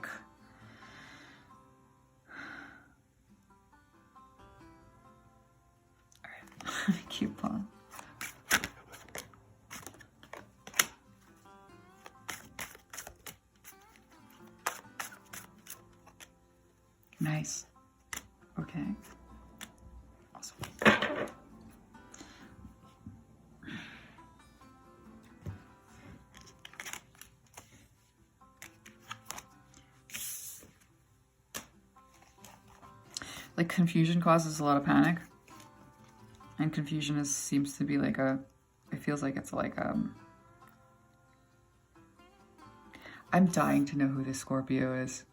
All right. Keep pulling. Nice. Okay. Awesome. Like confusion causes a lot of panic. And confusion seems to be like it feels like it's like, I'm dying to know who this Scorpio is.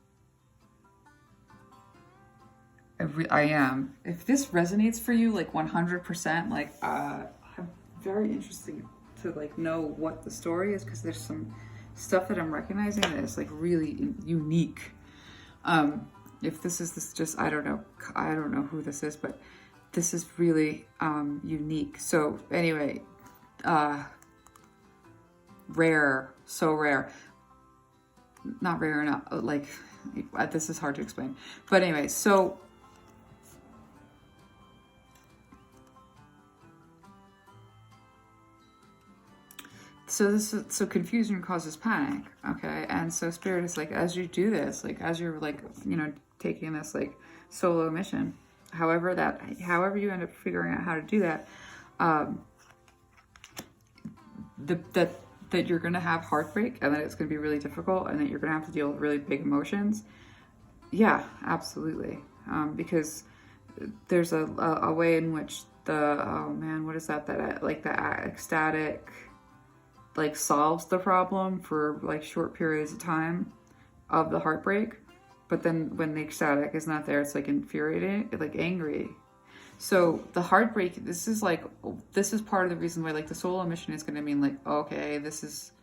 I am. If this resonates for you, like 100%, like I'm very interested to like know what the story is, because there's some stuff that I'm recognizing that is like really unique. If this is just, I don't know who this is, but this is really unique. So anyway, rare, so rare. Not rare enough, like this is hard to explain. But anyway, so confusion causes panic, okay? And so Spirit is like, as you do this, like as you're like, you know, taking this like solo mission, however you end up figuring out how to do that, that you're gonna have heartbreak, and that it's gonna be really difficult, and that you're gonna have to deal with really big emotions. Yeah, absolutely. Because there's a way in which oh man, what is that like the ecstatic like solves the problem for like short periods of time of the heartbreak, but then when the ecstatic is not there, it's like infuriating, like angry. So the heartbreak, this is part of the reason why like the solo mission is going to mean like, okay, this is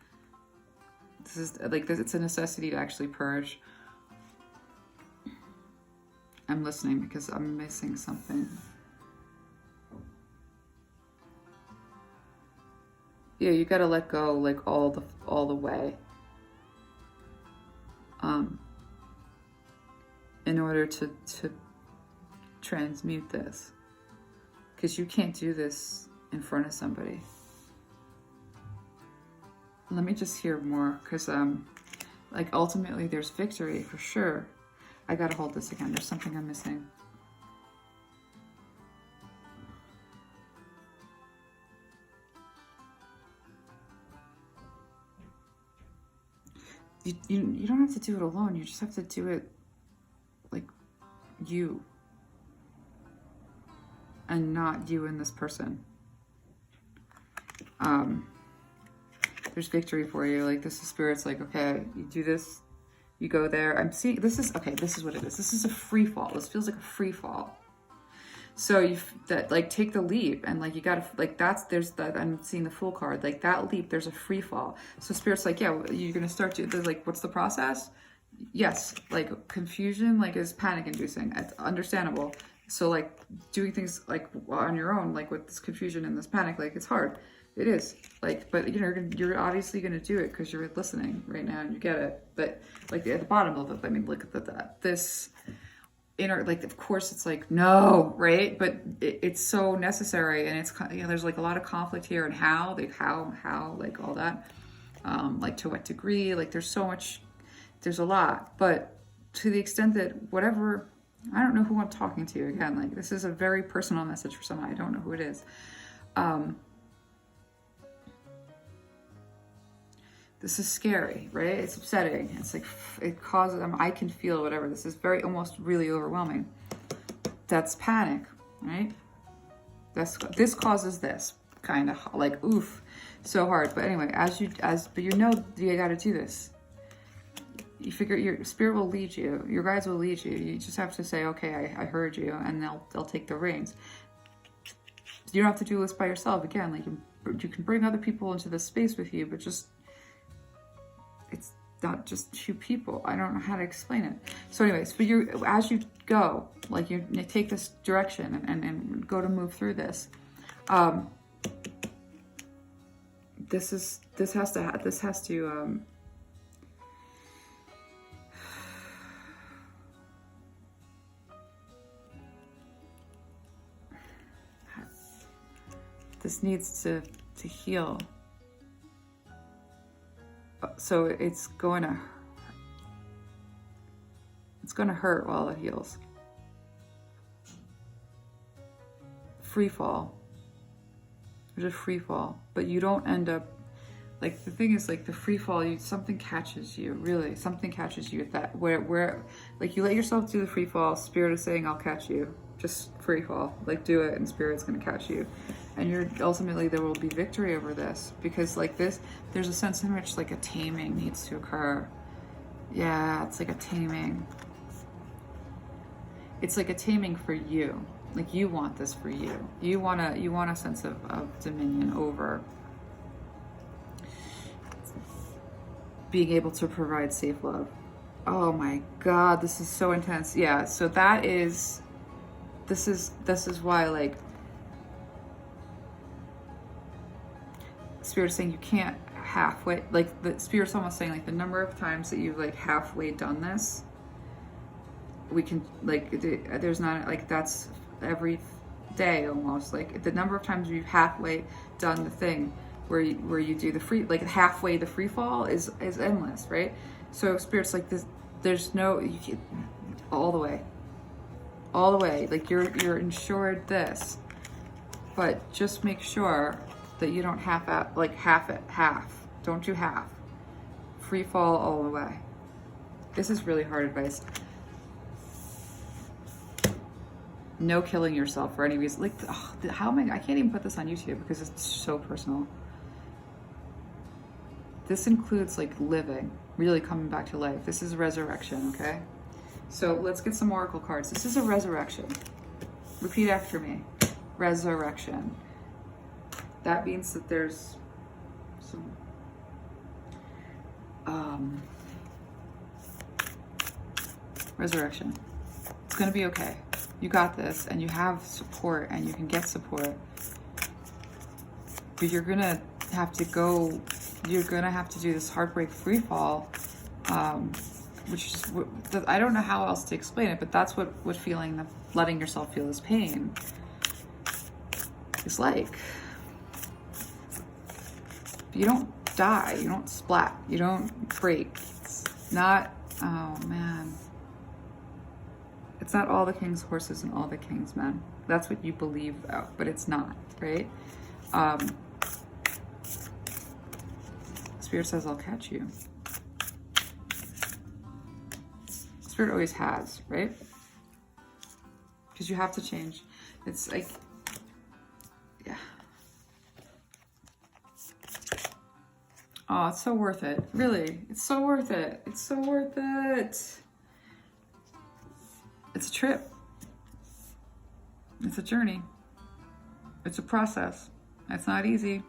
like this, it's a necessity to actually purge. I'm listening because I'm missing something. Yeah, you got to let go like all the way. In order to transmute this. Because you can't do this in front of somebody. Let me just hear more, because like ultimately there's victory for sure. I gotta hold this again. There's something I'm missing. You don't have to do it alone. You just have to do it like you, and not you and this person. There's victory for you. Like this is Spirit's like, okay, you do this, you go there. I'm seeing, this is what it is. This is a free fall. This feels like a free fall. So like take the leap, and like you gotta like I'm seeing the Fool card, like that leap, there's a free fall. So Spirit's like, yeah, you're gonna start to like, what's the process? Yes, like confusion like is panic inducing. It's understandable. So like doing things like on your own, like with this confusion and this panic, like it's hard. It is like, but you know, you're obviously gonna do it because you're listening right now and you get it. But like at the bottom of it, I mean, look at this inner, like of course it's like no, right? But it's so necessary, and it's, you know, there's like a lot of conflict here, and how like all that, like to what degree, like there's so much, there's a lot. But to the extent that whatever, I don't know who I'm talking to again, like this is a very personal message for someone, I don't know who it is. This is scary, right? It's upsetting. It's like, it causes, I can feel whatever. This is very, almost really overwhelming. That's panic, right? This causes this kind of like, oof, so hard. But anyway, but you know, you got to do this. you figure your spirit will lead you, your guides will lead you. You just have to say, okay, I heard you, and they'll take the reins. You don't have to do this by yourself. Again, like you can bring other people into this space with you, but just, it's not just two people. I don't know how to explain it. So anyways, but as you go, like you take this direction and go to move through this, this has to this needs to heal. So it's going to hurt while it heals. Free fall. There's a free fall, but you don't end up, like, the thing is, like, the free fall, something catches you, really, something catches you at that, where, like, you let yourself do the free fall, spirit is saying, I'll catch you, just free fall, like, do it, and spirit's gonna catch you, and ultimately, there will be victory over this, because, like, there's a sense in which, like, a taming needs to occur. Yeah, it's like a taming. It's like a taming for you. Like, you want this for you. You want a sense of dominion over being able to provide safe love. Oh my God, this is so intense. Yeah, so this is why, like, Spirit's saying you can't halfway, like, the Spirit's almost saying, like, the number of times that you've, like, halfway done this, we can, like, there's not, like, that's every day almost, like, the number of times you've halfway done the thing where you do the free, like, halfway the free fall is endless, right? So Spirit's like, there's no, you can, all the way, like, you're ensured this, but just make sure that you don't half don't do half, free fall all the way. This is really hard advice. No killing yourself for any reason. Like, I can't even put this on YouTube because it's so personal. This includes, like, living, really coming back to life. This is resurrection, okay? So let's get some oracle cards. This is a resurrection. Repeat after me. Resurrection. That means that there's some resurrection. It's gonna be okay. You got this, and you have support, and you can get support. But you're gonna have to do this heartbreak free fall, which is, I don't know how else to explain it, but that's what feeling, letting yourself feel this pain is like. You don't die, you don't splat, you don't break. It's not, oh man. It's not all the king's horses and all the king's men. That's what you believe though, but it's not, right? Spirit says, I'll catch you. Spirit always has, right? Because you have to change. It's like, yeah. Oh, it's so worth it. Really, it's so worth it. It's so worth it. It's a trip. It's a journey. It's a process. It's not easy.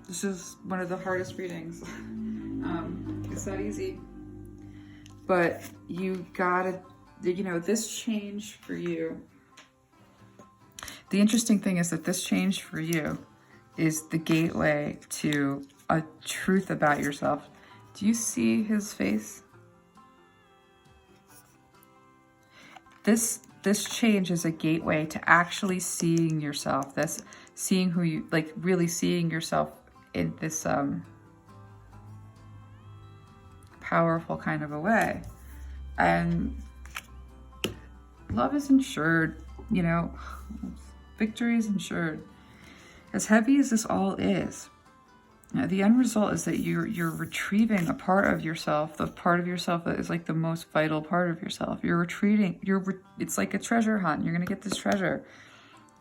This is one of the hardest readings. It's not easy. But you gotta, this change for you. The interesting thing is that this change for you is the gateway to a truth about yourself. Do you see his face? This change is a gateway to actually seeing yourself. This seeing who you, like, really seeing yourself in this powerful kind of a way. And love is ensured, victory is ensured. As heavy as this all is, the end result is that you're retrieving a part of yourself, the part of yourself that is, like, the most vital part of yourself. You're retreating. It's like a treasure hunt. You're gonna get this treasure.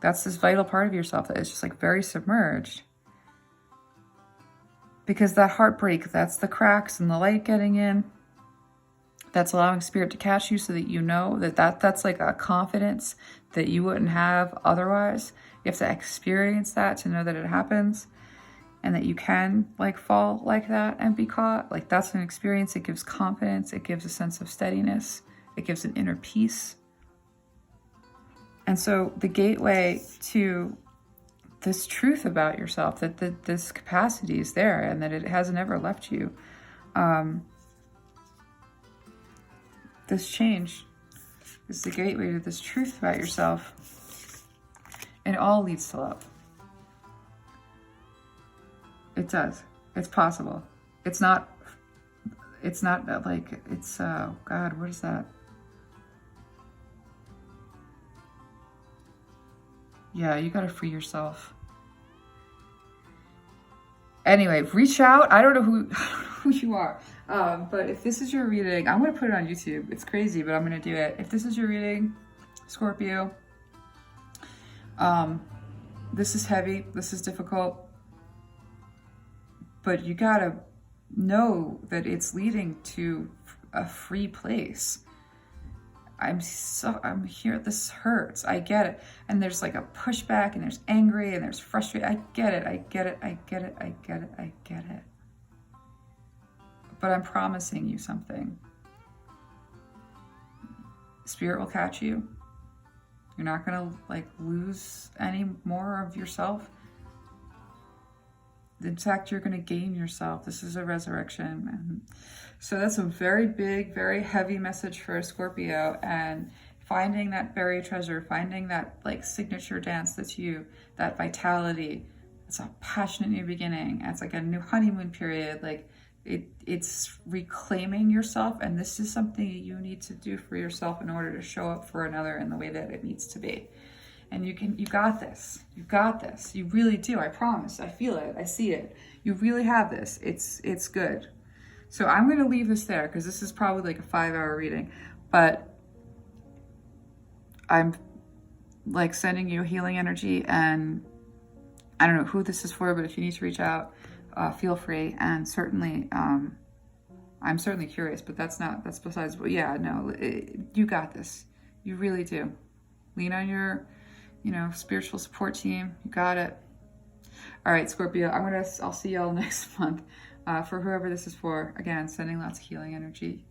That's this vital part of yourself that is just, like, very submerged. Because that heartbreak, that's the cracks and the light getting in. that's allowing Spirit to catch you so that you know that's like a confidence that you wouldn't have otherwise. You have to experience that to know that it happens, and that you can like fall like that and be caught. Like that's an experience. It gives confidence. It gives a sense of steadiness. It gives an inner peace. And so the gateway to this truth about yourself, that this capacity is there and that it hasn't ever left you. This change is the gateway to this truth about yourself. And it all leads to love. It does. It's possible. It's not like, it's, God, what is that? Yeah, you gotta free yourself. Anyway, reach out. I don't know who you are. But if this is your reading, I'm gonna put it on YouTube. It's crazy, but I'm gonna do it. If this is your reading, Scorpio, this is heavy, this is difficult, but you gotta know that it's leading to a free place. I'm here, this hurts, I get it. And there's like a pushback, and there's angry, and there's frustrated. I get it, I get it, I get it, I get it, I get it. But I'm promising you something. Spirit will catch you. You're not gonna like lose any more of yourself. In fact, you're gonna gain yourself. This is a resurrection. And so that's a very big, very heavy message for a Scorpio, and finding that buried treasure, finding that like signature dance that's you, that vitality. It's a passionate new beginning. It's like a new honeymoon period. Like it's reclaiming yourself, and this is something you need to do for yourself in order to show up for another in the way that it needs to be. And you got this. You got this. You really do. I promise. I feel it. I see it. You really have this. It's good. So I'm going to leave this there because this is probably like a 5-hour reading, but I'm like sending you healing energy, and I don't know who this is for, but if you need to reach out, feel free. And certainly, I'm certainly curious, but that's besides, but yeah, no, you got this. You really do. Lean on your, spiritual support team. You got it. All right, Scorpio, I'll see y'all next month. For whoever this is for, again, sending lots of healing energy.